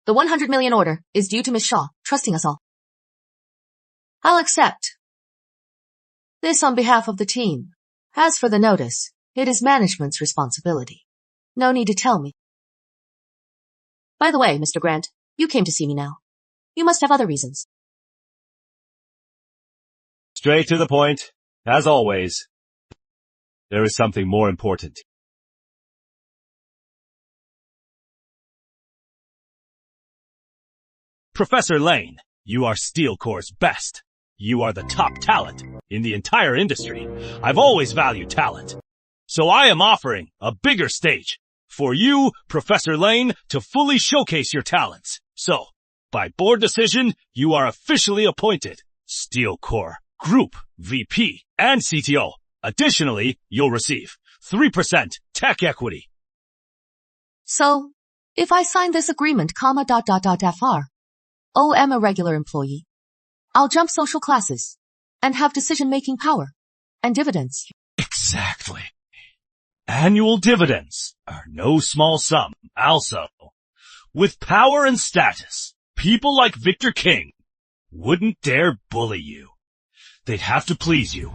the 100 million order is due to Miss Shaw, trusting us all. I'll accept. This on behalf of the team. As for the notice, it is management's responsibility. No need to tell me. By the way, Mr. Grant, you came to see me now. You must have other reasons. Straight to the point, as always. There is something more important. Professor Lane, you are Steel Corps' best. You are the top talent in the entire industry. I've always valued talent. So I am offering a bigger stage for you, Professor Lane, to fully showcase your talents. So, by board decision, you are officially appointed Steel Corps Group VP and CTO. Additionally, you'll receive 3% tech equity. So, if I sign this agreement, FR, OM a regular employee, I'll jump social classes and have decision-making power and dividends. Exactly. Annual dividends are no small sum. Also, with power and status, people like Victor King wouldn't dare bully you. They'd have to please you.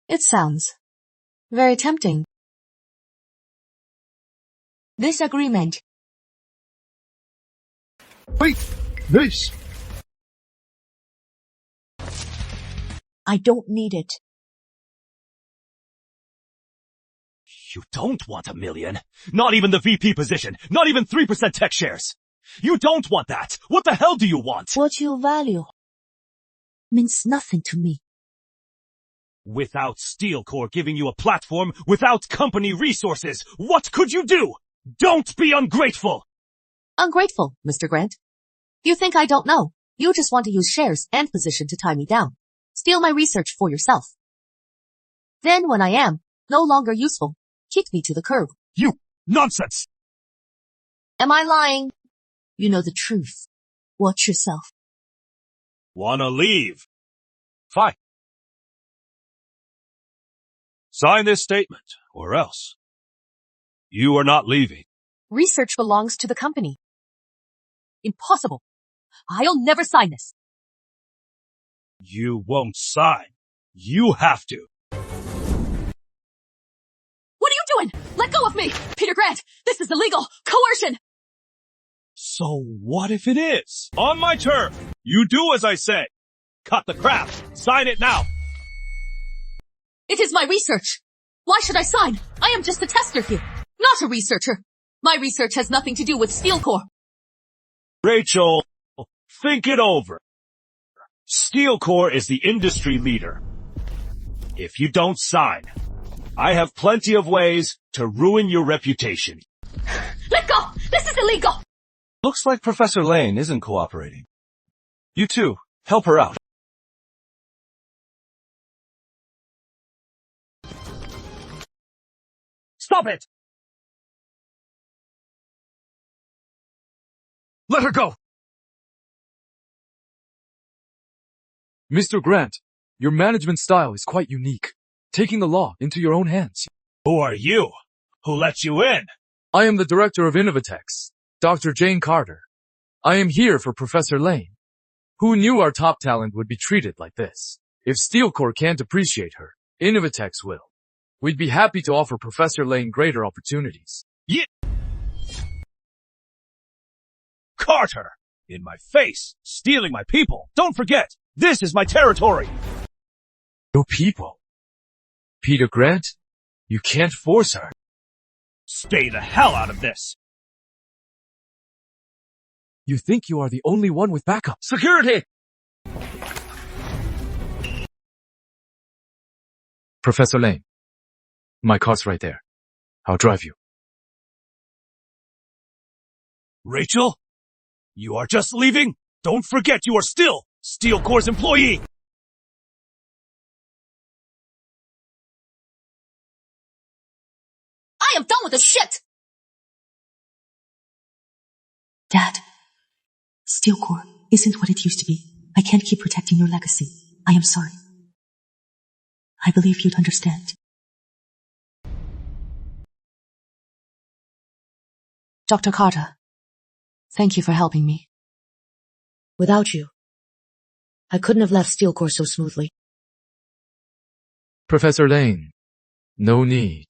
It sounds very tempting. This agreement. Wait, this. I don't need it. You don't want $1 million. Not even the VP position. Not even 3% tech shares. You don't want that. What the hell do you want? What you value. means nothing to me. Without Steel Corps giving you a platform, without company resources, what could you do? Don't be ungrateful! Ungrateful, Mr. Grant. You think I don't know? You just want to use shares and position to tie me down. Steal my research for yourself. Then when I am no longer useful, kick me to the curb. You! Nonsense! Am I lying? You know the truth. Watch yourself. Wanna leave? Fine. Sign this statement, or else. You are not leaving. Research belongs to the company. Impossible. I'll never sign this. You won't sign. You have to. What are you doing? Let go of me! Peter Grant, this is illegal! Coercion! So what if it is? On my turf! You do as I say! Cut the crap! Sign it now! It is my research! Why should I sign? I am just a tester here, not a researcher. My research has nothing to do with Steel Corps. Rachel, think it over. Steel Corps is the industry leader. If you don't sign, I have plenty of ways to ruin your reputation. Let go! This is illegal! Looks like Professor Lane isn't cooperating. You too, help her out. Stop it! Let her go! Mr. Grant, your management style is quite unique, taking the law into your own hands. Who are you? Who let you in? I am the director of Innovatex, Dr. Jane Carter. I am here for Professor Lane. Who knew our top talent would be treated like this? If Steel Corps can't appreciate her, Innovatex will. We'd be happy to offer Professor Lane greater opportunities. Yeah. Carter! In my face! Stealing my people! Don't forget! This is my territory! Your people? Peter Grant? You can't force her. Stay the hell out of this! You think you are the only one with backup? Security! Professor Lane, my car's right there. I'll drive you. Rachel? You are just leaving? Don't forget you are still Steel Corps' employee! I am done with this shit! Dad, Steel Corps isn't what it used to be. I can't keep protecting your legacy. I am sorry. I believe you'd understand. Dr. Carter, thank you for helping me. Without you, I couldn't have left Steel Corps so smoothly. Professor Lane, no need.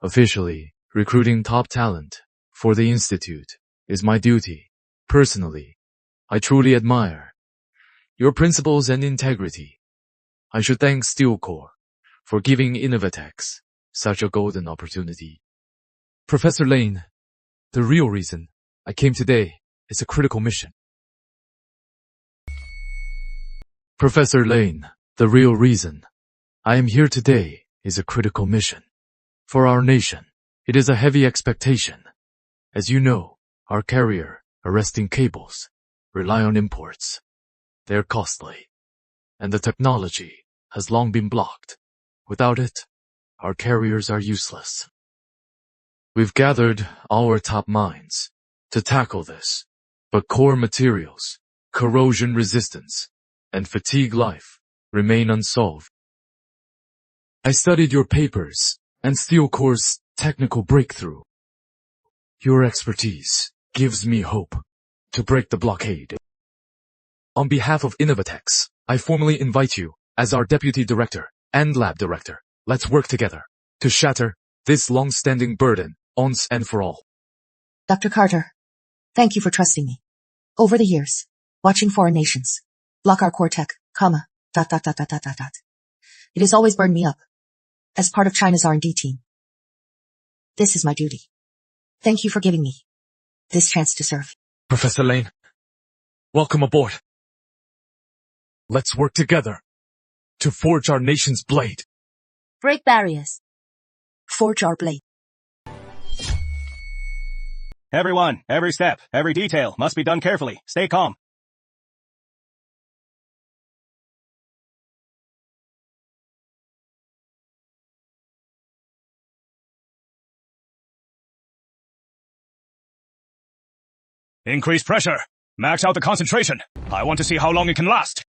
Officially, recruiting top talent for the Institute is my duty. Personally, I truly admire your principles and integrity. I should thank Steel Corps for giving Innovatex such a golden opportunity. Professor Lane, the real reason I came today is a critical mission. Professor Lane, the real reason I am here today is a critical mission. For our nation, it is a heavy expectation. As you know, our carrier arresting cables rely on imports. They're costly, and the technology has long been blocked. Without it, our carriers are useless. We've gathered our top minds to tackle this, but core materials, corrosion resistance, and fatigue life remain unsolved. I studied your papers and Steel Corps' technical breakthrough. Your expertise gives me hope to break the blockade. On behalf of Innovatex, I formally invite you as our deputy director and lab director. Let's work together to shatter this long-standing burden once and for all. Dr. Carter, thank you for trusting me. Over the years, watching foreign nations block our core tech, It has always burned me up. As part of China's R&D team, this is my duty. Thank you for giving me this chance to serve. Professor Lane, welcome aboard. Let's work together to forge our nation's blade. Break barriers. Forge our blade. Everyone, every step, every detail must be done carefully. Stay calm. Increase pressure. Max out the concentration. I want to see how long it can last.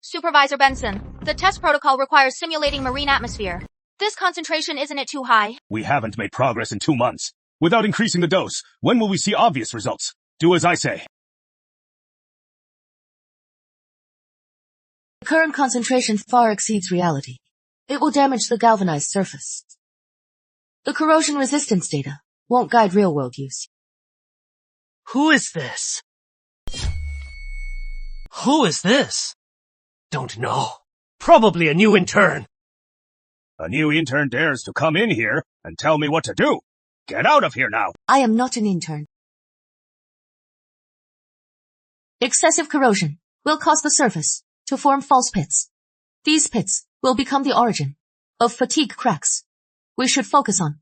Supervisor Benson, the test protocol requires simulating marine atmosphere. This concentration, isn't it too high? We haven't made progress in 2 months. Without increasing the dose, when will we see obvious results? Do as I say. The current concentration far exceeds reality. It will damage the galvanized surface. The corrosion resistance data won't guide real-world use. Who is this? Who is this? Don't know. Probably a new intern. A new intern dares to come in here and tell me what to do. Get out of here now. I am not an intern. Excessive corrosion will cause the surface to form false pits. These pits will become the origin of fatigue cracks. We should focus on,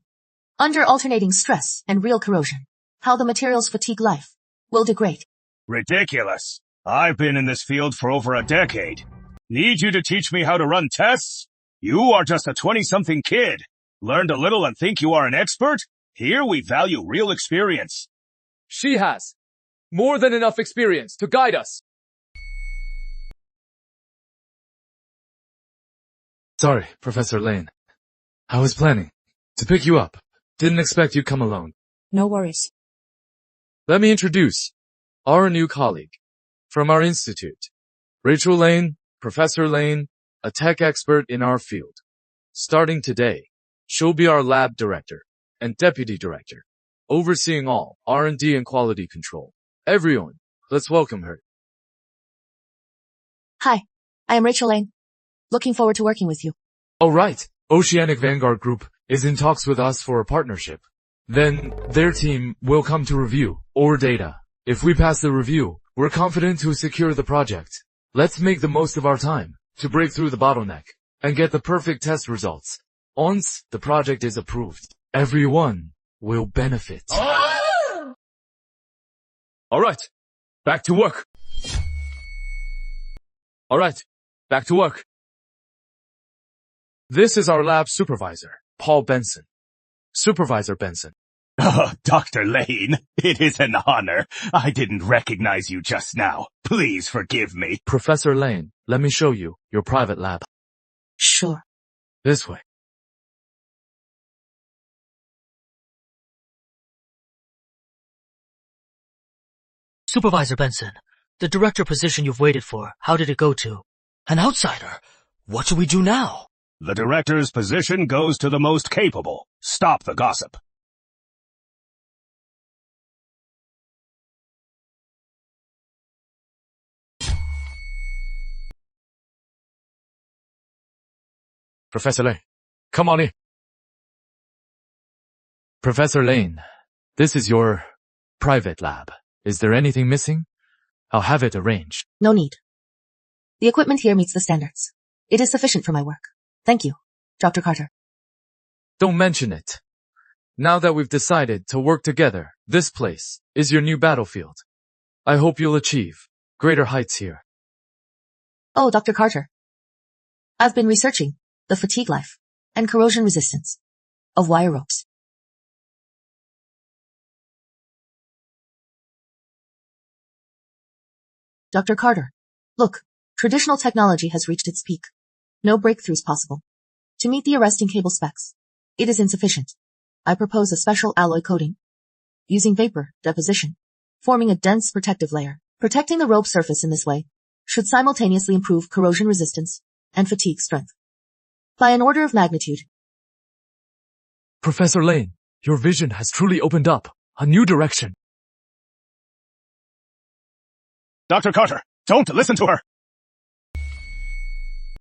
under alternating stress and real corrosion, how the material's fatigue life will degrade. Ridiculous. I've been in this field for over a decade. Need you to teach me how to run tests? You are just a 20-something kid. Learned a little and think you are an expert? Here we value real experience. She has more than enough experience to guide us. Sorry, Professor Lane. I was planning to pick you up. Didn't expect you'd come alone. No worries. Let me introduce our new colleague from our institute. Rachel Lane, Professor Lane, a tech expert in our field. Starting today, she'll be our lab director and deputy director, overseeing all R&D and quality control. Everyone, let's welcome her. Hi, I am Rachel Lane. Looking forward to working with you. Oh right, Oceanic Vanguard Group is in talks with us for a partnership. Then their team will come to review our data. If we pass the review, we're confident to secure the project. Let's make the most of our time to break through the bottleneck and get the perfect test results. Once the project is approved, everyone will benefit. Alright, back to work. Alright, back to work. This is our lab supervisor, Paul Benson. Supervisor Benson. Oh, Dr. Lane, it is an honor. I didn't recognize you just now. Please forgive me. Professor Lane, let me show you your private lab. Sure. This way. Supervisor Benson, the director position you've waited for, how did it go to? An outsider? What should we do now? The director's position goes to the most capable. Stop the gossip. Professor Lane, come on in. Professor Lane, this is your private lab. Is there anything missing? I'll have it arranged. No need. The equipment here meets the standards. It is sufficient for my work. Thank you, Dr. Carter. Don't mention it. Now that we've decided to work together, this place is your new battlefield. I hope you'll achieve greater heights here. Oh, Dr. Carter. I've been researching the fatigue life and corrosion resistance of wire ropes. Dr. Carter, look, traditional technology has reached its peak. No breakthroughs possible. To meet the arresting cable specs, it is insufficient. I propose a special alloy coating, using vapor deposition, forming a dense protective layer. Protecting the rope surface in this way should simultaneously improve corrosion resistance and fatigue strength. By an order of magnitude. Professor Lane, your vision has truly opened up a new direction. Dr. Carter, don't listen to her!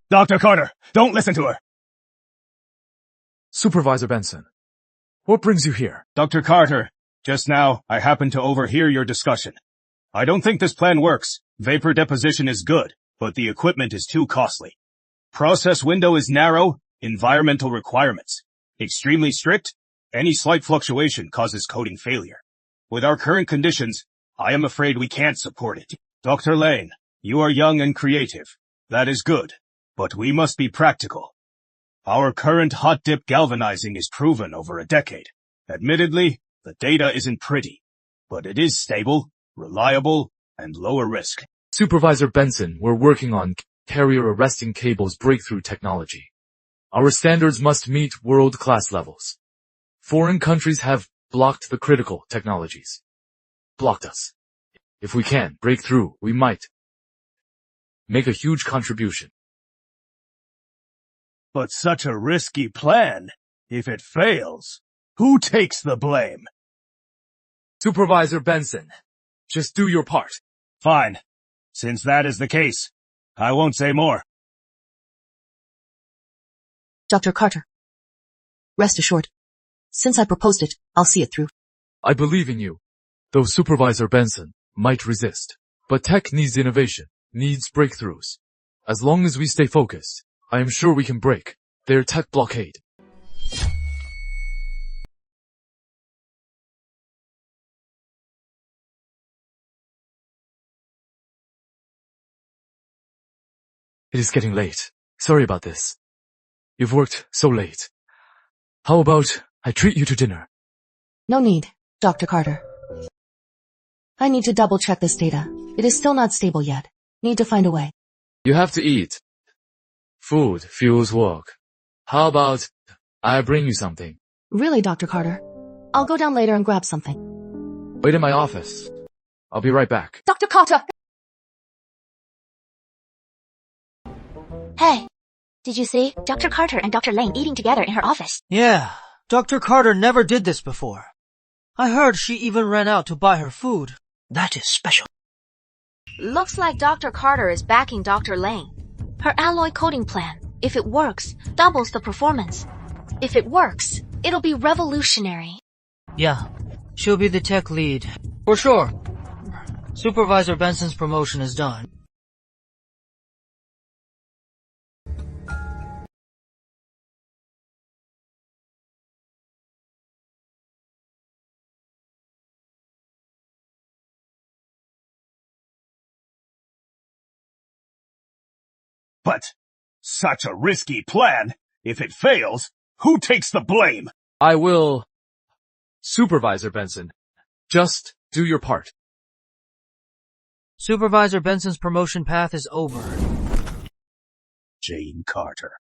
Dr. Carter, don't listen to her! Supervisor Benson, what brings you here? Dr. Carter, just now I happened to overhear your discussion. I don't think this plan works. Vapor deposition is good, but the equipment is too costly. Process window is narrow, environmental requirements extremely strict. Any slight fluctuation causes coating failure. With our current conditions, I am afraid we can't support it. Dr. Lane, you are young and creative. That is good, but we must be practical. Our current hot dip galvanizing is proven over a decade. Admittedly, the data isn't pretty, but it is stable, reliable, and lower risk. Supervisor Benson, we're working on carrier arresting cables breakthrough technology. Our standards must meet world-class levels. Foreign countries have blocked the critical technologies. Blocked us. If we can break through, we might make a huge contribution. But such a risky plan, if it fails, who takes the blame? Supervisor Benson, just do your part. Fine. Since that is the case, I won't say more. Dr. Carter, rest assured. Since I proposed it, I'll see it through. I believe in you, though Supervisor Benson might resist. But tech needs innovation, needs breakthroughs. As long as we stay focused, I am sure we can break their tech blockade. It is getting late. Sorry about this. You've worked so late. How about I treat you to dinner? No need, Dr. Carter. I need to double-check this data. It is still not stable yet. Need to find a way. You have to eat. Food fuels work. How about I bring you something? Really, Dr. Carter? I'll go down later and grab something. Wait in my office. I'll be right back. Dr. Carter! Hey, did you see Dr. Carter and Dr. Lane eating together in her office? Yeah, Dr. Carter never did this before. I heard she even ran out to buy her food. That is special. Looks like Dr. Carter is backing Dr. Lane. Her alloy coating plan, if it works, doubles the performance. If it works, it'll be revolutionary. Yeah, she'll be the tech lead. For sure. Supervisor Benson's promotion is done. But such a risky plan, if it fails, who takes the blame? I will. Supervisor Benson, just do your part. Supervisor Benson's promotion path is over. Jane Carter.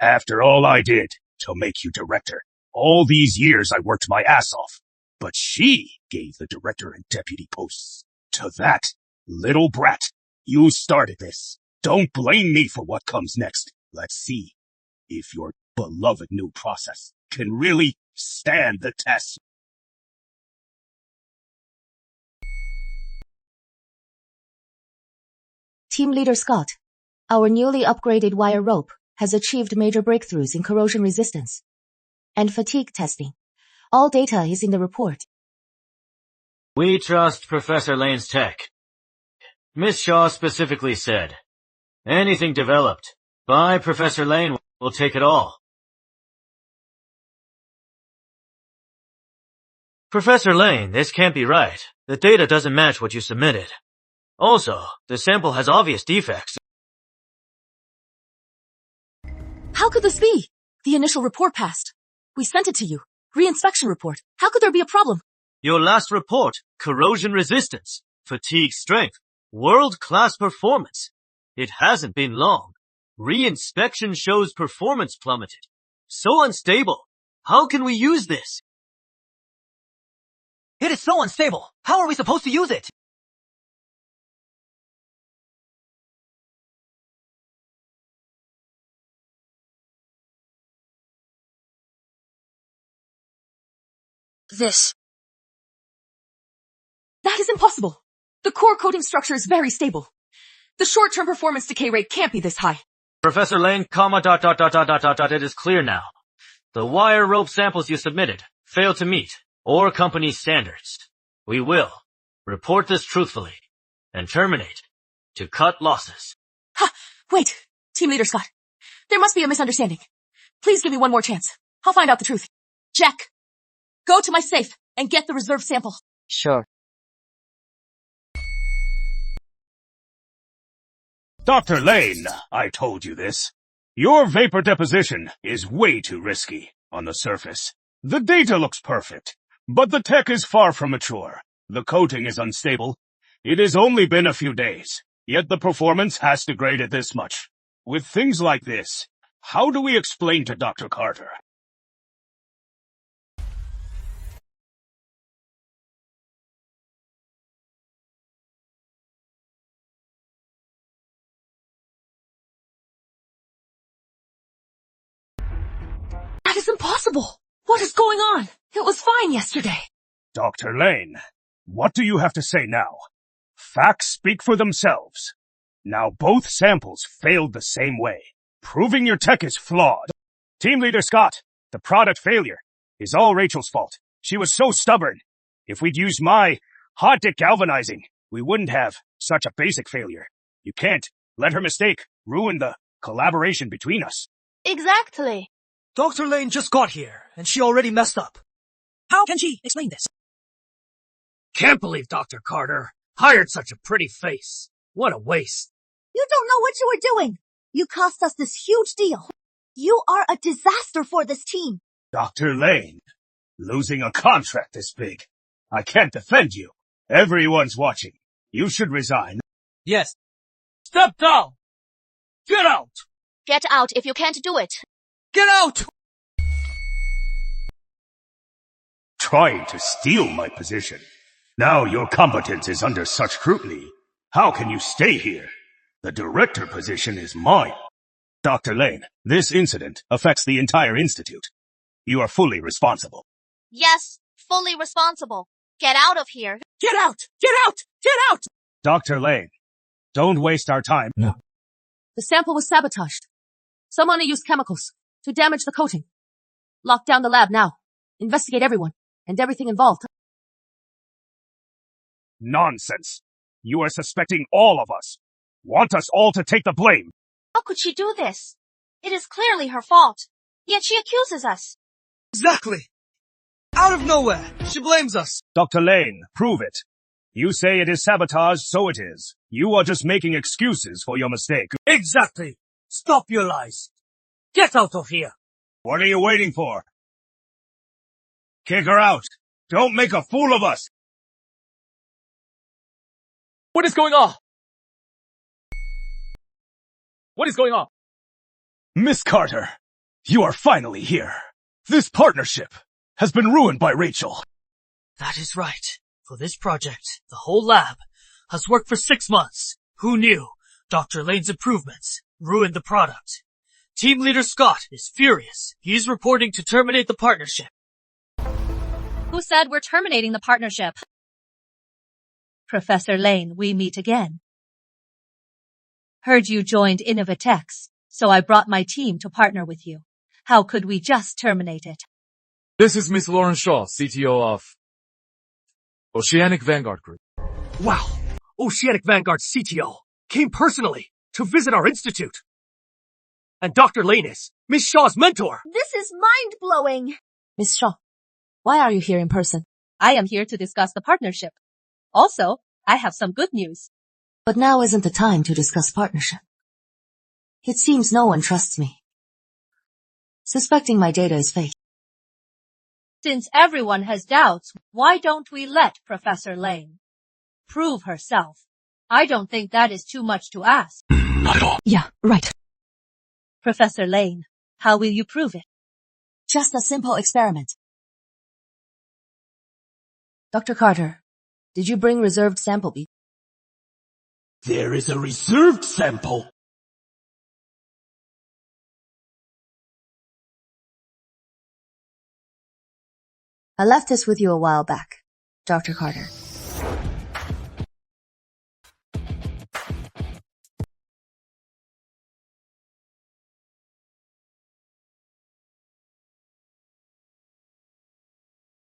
After all I did to make you director, all these years I worked my ass off, but she gave the director and deputy posts to that little brat. You started this. Don't blame me for what comes next. Let's see if your beloved new process can really stand the test. Team Leader Scott, our newly upgraded wire rope has achieved major breakthroughs in corrosion resistance and fatigue testing. All data is in the report. We trust Professor Lane's tech. Miss Shaw specifically said, anything developed by Professor Lane will take it all. Professor Lane, this can't be right. The data doesn't match what you submitted. Also, the sample has obvious defects. How could this be? The initial report passed. We sent it to you. Re-inspection report. How could there be a problem? Your last report, corrosion resistance, fatigue strength, world-class performance. It hasn't been long. Re-inspection shows performance plummeted. So unstable. How can we use this? It is so unstable. How are we supposed to use it? That is impossible. The core coating structure is very stable. The short-term performance decay rate can't be this high. Professor Lane, it is clear now. The wire rope samples you submitted fail to meet our company standards. We will report this truthfully and terminate to cut losses. Wait, Team Leader Scott. There must be a misunderstanding. Please give me one more chance. I'll find out the truth. Jack, go to my safe and get the reserve sample. Sure. Dr. Lane, I told you this. Your vapor deposition is way too risky on the surface. The data looks perfect, but the tech is far from mature. The coating is unstable. It has only been a few days, yet the performance has degraded this much. With things like this, how do we explain to Dr. Carter? That is impossible. What is going on? It was fine yesterday. Dr. Lane, what do you have to say now? Facts speak for themselves. Now both samples failed the same way, proving your tech is flawed. Team Leader Scott, the product failure is all Rachel's fault. She was so stubborn. If we'd used my hot dip galvanizing, we wouldn't have such a basic failure. You can't let her mistake ruin the collaboration between us. Exactly. Dr. Lane just got here, and she already messed up. How can she explain this? Can't believe Dr. Carter hired such a pretty face. What a waste. You don't know what you were doing. You cost us this huge deal. You are a disaster for this team. Dr. Lane, losing a contract this big. I can't defend you. Everyone's watching. You should resign. Yes. Step down! Get out! Get out if you can't do it. Get out! Trying to steal my position. Now your competence is under such scrutiny. How can you stay here? The director position is mine. Dr. Lane, this incident affects the entire institute. You are fully responsible. Yes, fully responsible. Get out of here. Get out! Get out! Get out! Dr. Lane, don't waste our time. No. The sample was sabotaged. Someone used chemicals to damage the coating. Lock down the lab now. Investigate everyone and everything involved. Nonsense. You are suspecting all of us. Want us all to take the blame. How could she do this? It is clearly her fault. Yet she accuses us. Exactly. Out of nowhere, she blames us. Dr. Lane, prove it. You say it is sabotage, so it is. You are just making excuses for your mistake. Exactly. Stop your lies. Get out of here. What are you waiting for? Kick her out. Don't make a fool of us. What is going on? What is going on? Miss Carter, you are finally here. This partnership has been ruined by Rachel. That is right. For this project, the whole lab has worked for 6 months. Who knew? Dr. Lane's improvements ruined the product. Team Leader Scott is furious. He's reporting to terminate the partnership. Who said we're terminating the partnership? Professor Lane, we meet again. Heard you joined Innovatex, so I brought my team to partner with you. How could we just terminate it? This is Miss Lauren Shaw, CTO of Oceanic Vanguard Group. Wow. Oceanic Vanguard's CTO came personally to visit our institute. And Dr. Lane is Miss Shaw's mentor. This is mind-blowing. Miss Shaw, why are you here in person? I am here to discuss the partnership. Also, I have some good news. But now isn't the time to discuss partnership. It seems no one trusts me. Suspecting my data is fake. Since everyone has doubts, why don't we let Professor Lane prove herself? I don't think that is too much to ask. Not at all. Yeah, right. Professor Lane, how will you prove it? Just a simple experiment. Dr. Carter, did you bring reserved sample B? There is a reserved sample. I left this with you a while back, Dr. Carter.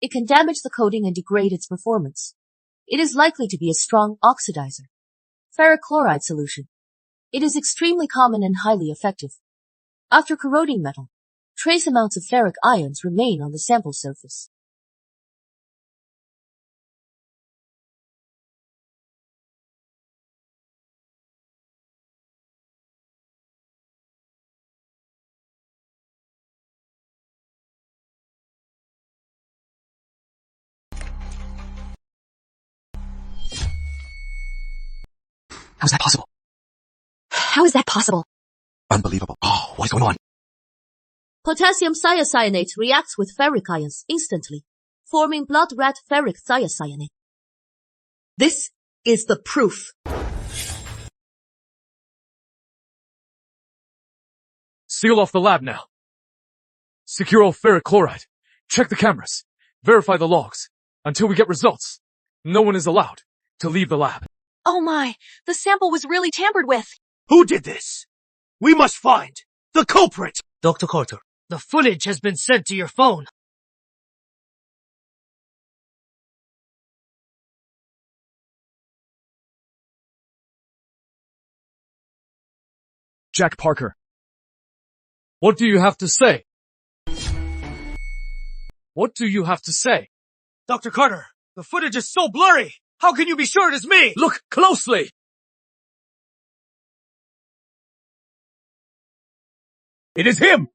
It can damage the coating and degrade its performance. It is likely to be a strong oxidizer. Ferric chloride solution. It is extremely common and highly effective. After corroding metal, trace amounts of ferric ions remain on the sample surface. How's that possible? How is that possible? Unbelievable. Oh, what is going on? Potassium thiocyanate reacts with ferric ions instantly, forming blood red ferric thiocyanate. This is the proof. Seal off the lab now. Secure all ferric chloride. Check the cameras. Verify the logs. Until we get results, no one is allowed to leave the lab. Oh my, the sample was really tampered with. Who did this? We must find the culprit. Dr. Carter, the footage has been sent to your phone. Jack Parker. What do you have to say? What do you have to say? Dr. Carter, the footage is so blurry. How can you be sure it is me? Look closely! It is him!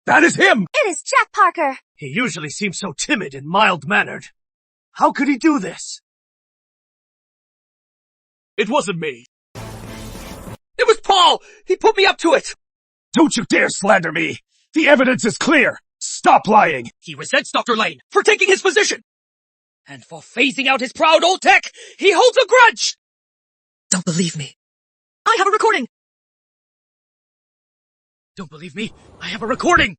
That is him! It is Jack Parker! He usually seems so timid and mild-mannered. How could he do this? It wasn't me. It was Paul! He put me up to it! Don't you dare slander me! The evidence is clear! Stop lying! He resents Dr. Lane for taking his position! And for phasing out his proud old tech, he holds a grudge! Don't believe me. I have a recording! Don't believe me? I have a recording!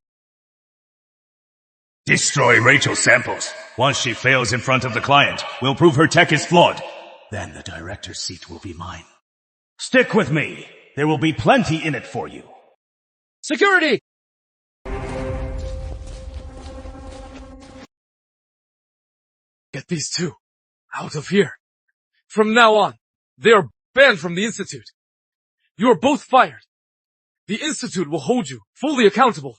Destroy Rachel's samples. Once she fails in front of the client, we'll prove her tech is flawed. Then the director's seat will be mine. Stick with me. There will be plenty in it for you. Security! Get these two out of here. From now on, they are banned from the Institute. You are both fired. The Institute will hold you fully accountable.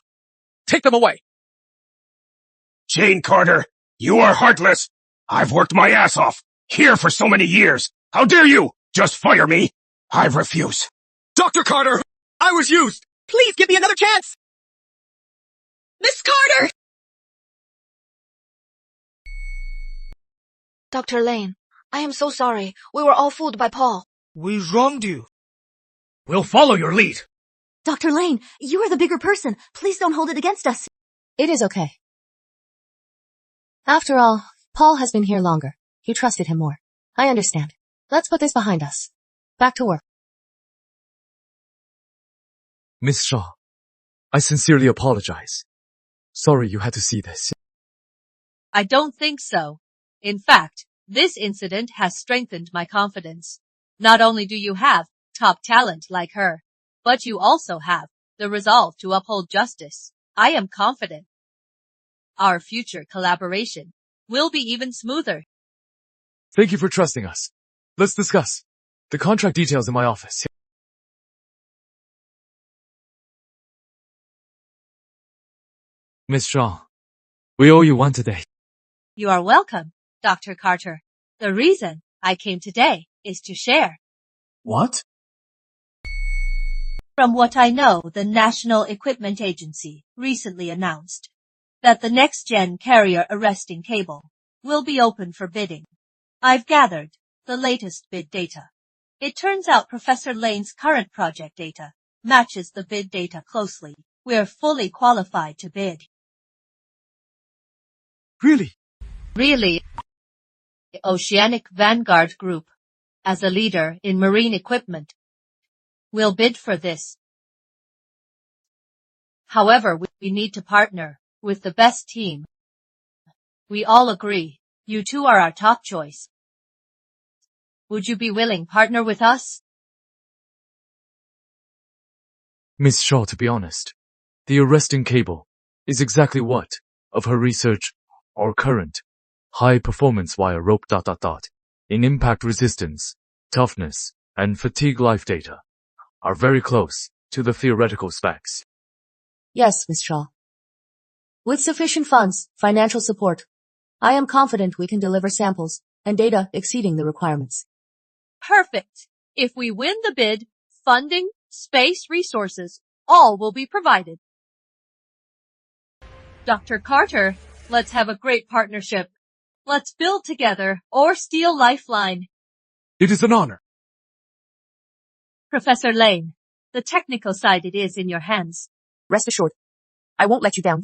Take them away. Jane Carter, you are heartless. I've worked my ass off here for so many years. How dare you just fire me? I refuse. Dr. Carter, I was used. Please give me another chance! Miss Carter! Dr. Lane, I am so sorry. We were all fooled by Paul. We wronged you. We'll follow your lead. Dr. Lane, you are the bigger person. Please don't hold it against us. It is okay. After all, Paul has been here longer. You trusted him more. I understand. Let's put this behind us. Back to work. Miss Shaw, I sincerely apologize. Sorry you had to see this. I don't think so. In fact, this incident has strengthened my confidence. Not only do you have top talent like her, but you also have the resolve to uphold justice. I am confident our future collaboration will be even smoother. Thank you for trusting us. Let's discuss the contract details in my office. Miss Shaw, we owe you one today. You are welcome, Dr. Carter. The reason I came today is to share. What? From what I know, the National Equipment Agency recently announced that the next-gen carrier arresting cable will be open for bidding. I've gathered the latest bid data. It turns out Professor Lane's current project data matches the bid data closely. We're fully qualified to bid. Really? Really, the Oceanic Vanguard Group, as a leader in marine equipment, will bid for this. However, we need to partner with the best team. We all agree you two are our top choice. Would you be willing to partner with us? Miss Shaw, to be honest, the arresting cable is exactly what, of her research, our current high-performance wire rope ... in impact resistance, toughness, and fatigue life data. are very close to the theoretical specs. Yes, Miss Shaw. With sufficient funds, financial support, I am confident we can deliver samples and data exceeding the requirements. Perfect. If we win the bid, funding, space, resources, all will be provided. Dr. Carter, let's have a great partnership. Let's build together or steal Lifeline. It is an honor. Professor Lane, the technical side it is in your hands. Rest assured, I won't let you down.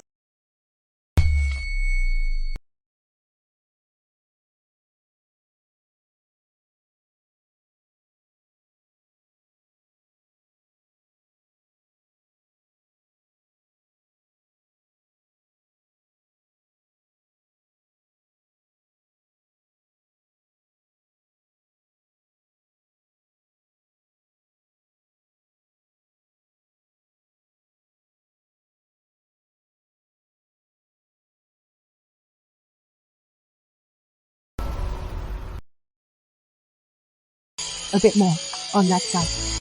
A bit more on that side.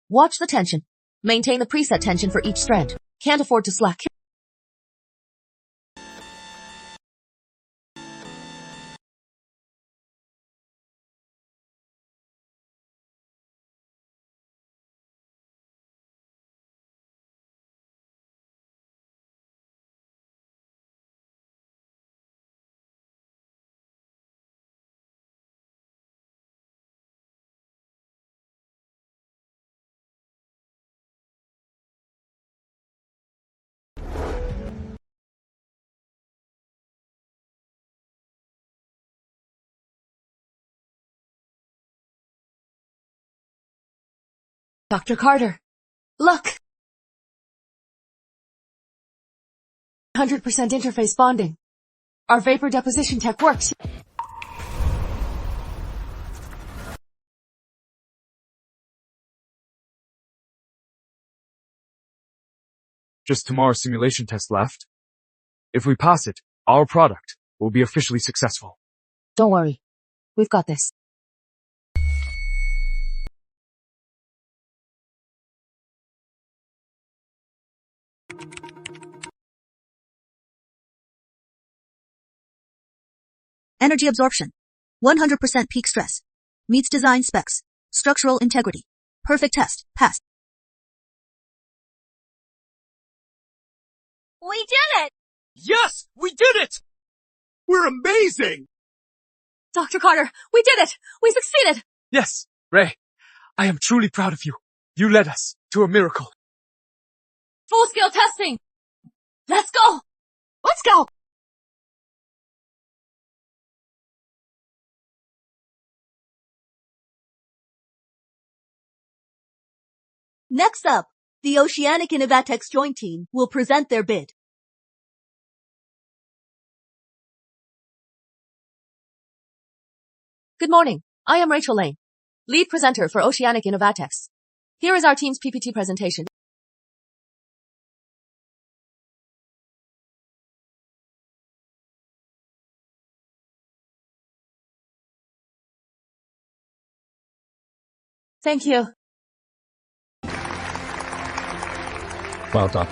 Watch the tension. Maintain the preset tension for each strand. Can't afford to slack. Dr. Carter, look! 100% interface bonding. Our vapor deposition tech works. Just tomorrow's simulation test left. If we pass it, our product will be officially successful. Don't worry. We've got this. Energy absorption. 100% peak stress. Meets design specs. Structural integrity. Perfect test. Pass. We did it! Yes, we did it! We're amazing! Dr. Carter, we did it! We succeeded! Yes, Ray. I am truly proud of you. You led us to a miracle. Full-scale testing! Let's go! Let's go! Next up, the Oceanic Innovatex joint team will present their bid. Good morning. I am Rachel Lane, lead presenter for Oceanic Innovatex. Here is our team's PPT presentation. Thank you. Well done.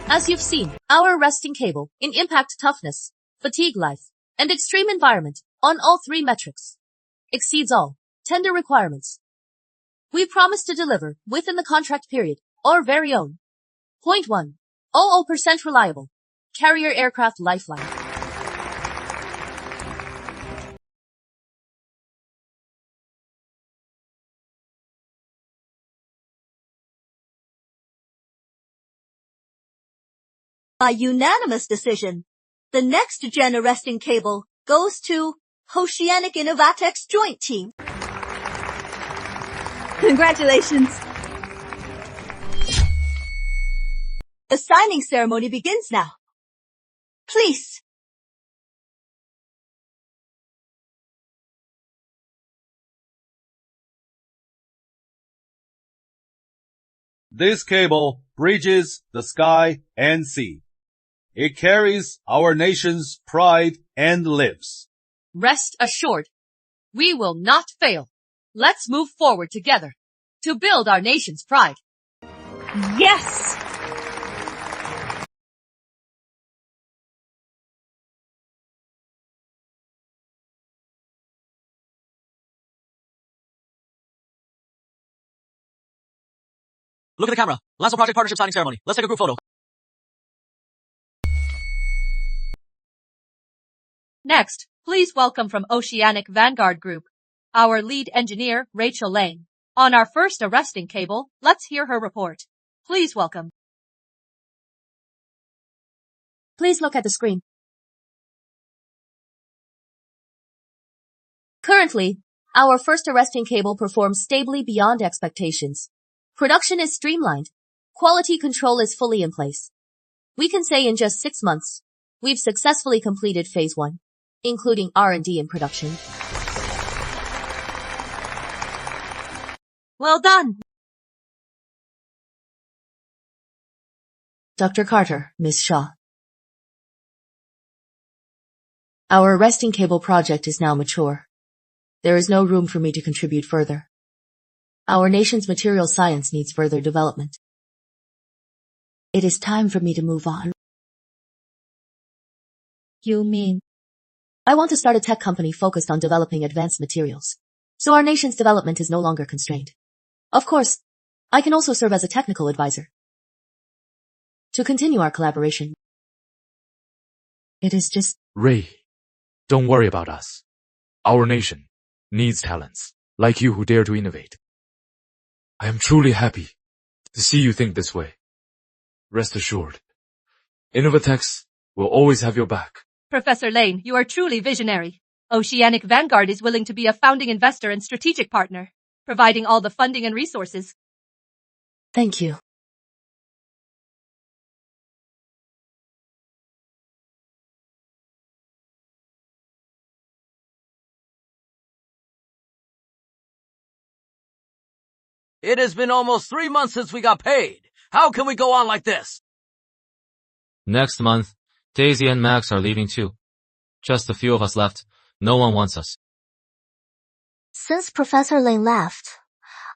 As you've seen, our resting cable in impact toughness, fatigue life, and extreme environment on all 3 metrics exceeds all tender requirements. We promise to deliver within the contract period our very own 0.100% reliable carrier aircraft lifeline. By unanimous decision, the next gen arresting cable goes to Oceanic Innovatex joint team. Congratulations! The signing ceremony begins now. Please. This cable bridges the sky and sea. It carries our nation's pride and lives. Rest assured, we will not fail. Let's move forward together to build our nation's pride. Yes! Look at the camera. Last project partnership signing ceremony. Let's take a group photo. Next, please welcome from Oceanic Vanguard Group, our lead engineer, Rachel Lane. On our first arresting cable, let's hear her report. Please welcome. Please look at the screen. Currently, our first arresting cable performs stably beyond expectations. Production is streamlined. Quality control is fully in place. We can say in just 6 months, we've successfully completed phase 1, including R&D and production. Well done. Dr. Carter, Ms. Shaw. Our arresting cable project is now mature. There is no room for me to contribute further. Our nation's material science needs further development. It is time for me to move on. You mean? I want to start a tech company focused on developing advanced materials, so our nation's development is no longer constrained. Of course, I can also serve as a technical advisor to continue our collaboration. It is just... Ray, don't worry about us. Our nation needs talents like you who dare to innovate. I am truly happy to see you think this way. Rest assured, Innovatex will always have your back. Professor Lane, you are truly visionary. Oceanic Vanguard is willing to be a founding investor and strategic partner, providing all the funding and resources. Thank you. It has been almost 3 months since we got paid. How can we go on like this? Next month, Daisy and Max are leaving too. Just a few of us left. No one wants us. Since Professor Lane left,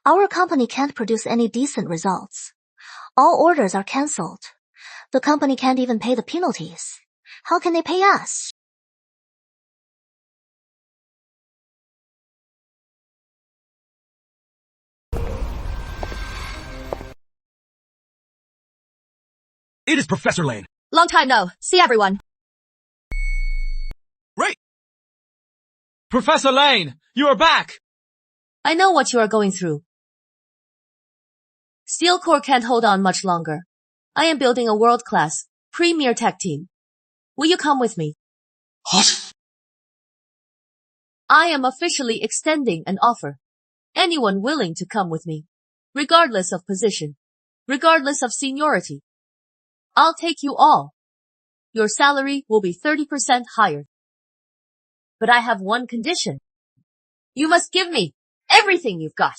our company can't produce any decent results. All orders are cancelled. The company can't even pay the penalties. How can they pay us? It is Professor Lane. Long time no. See everyone. Ray! Professor Lane, you are back! I know what you are going through. Steel Corps can't hold on much longer. I am building a world-class, premier tech team. Will you come with me? What? I am officially extending an offer. Anyone willing to come with me, regardless of position, regardless of seniority. I'll take you all. Your salary will be 30% higher. But I have one condition. You must give me everything you've got.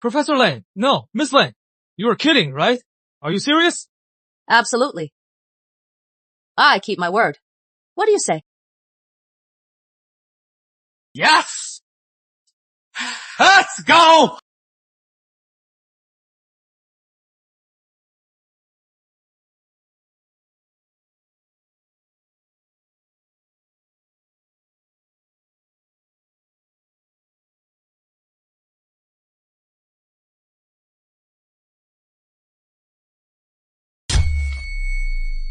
Professor Lane, no, Miss Lane. You are kidding, right? Are you serious? Absolutely. I keep my word. What do you say? Yes! Let's go!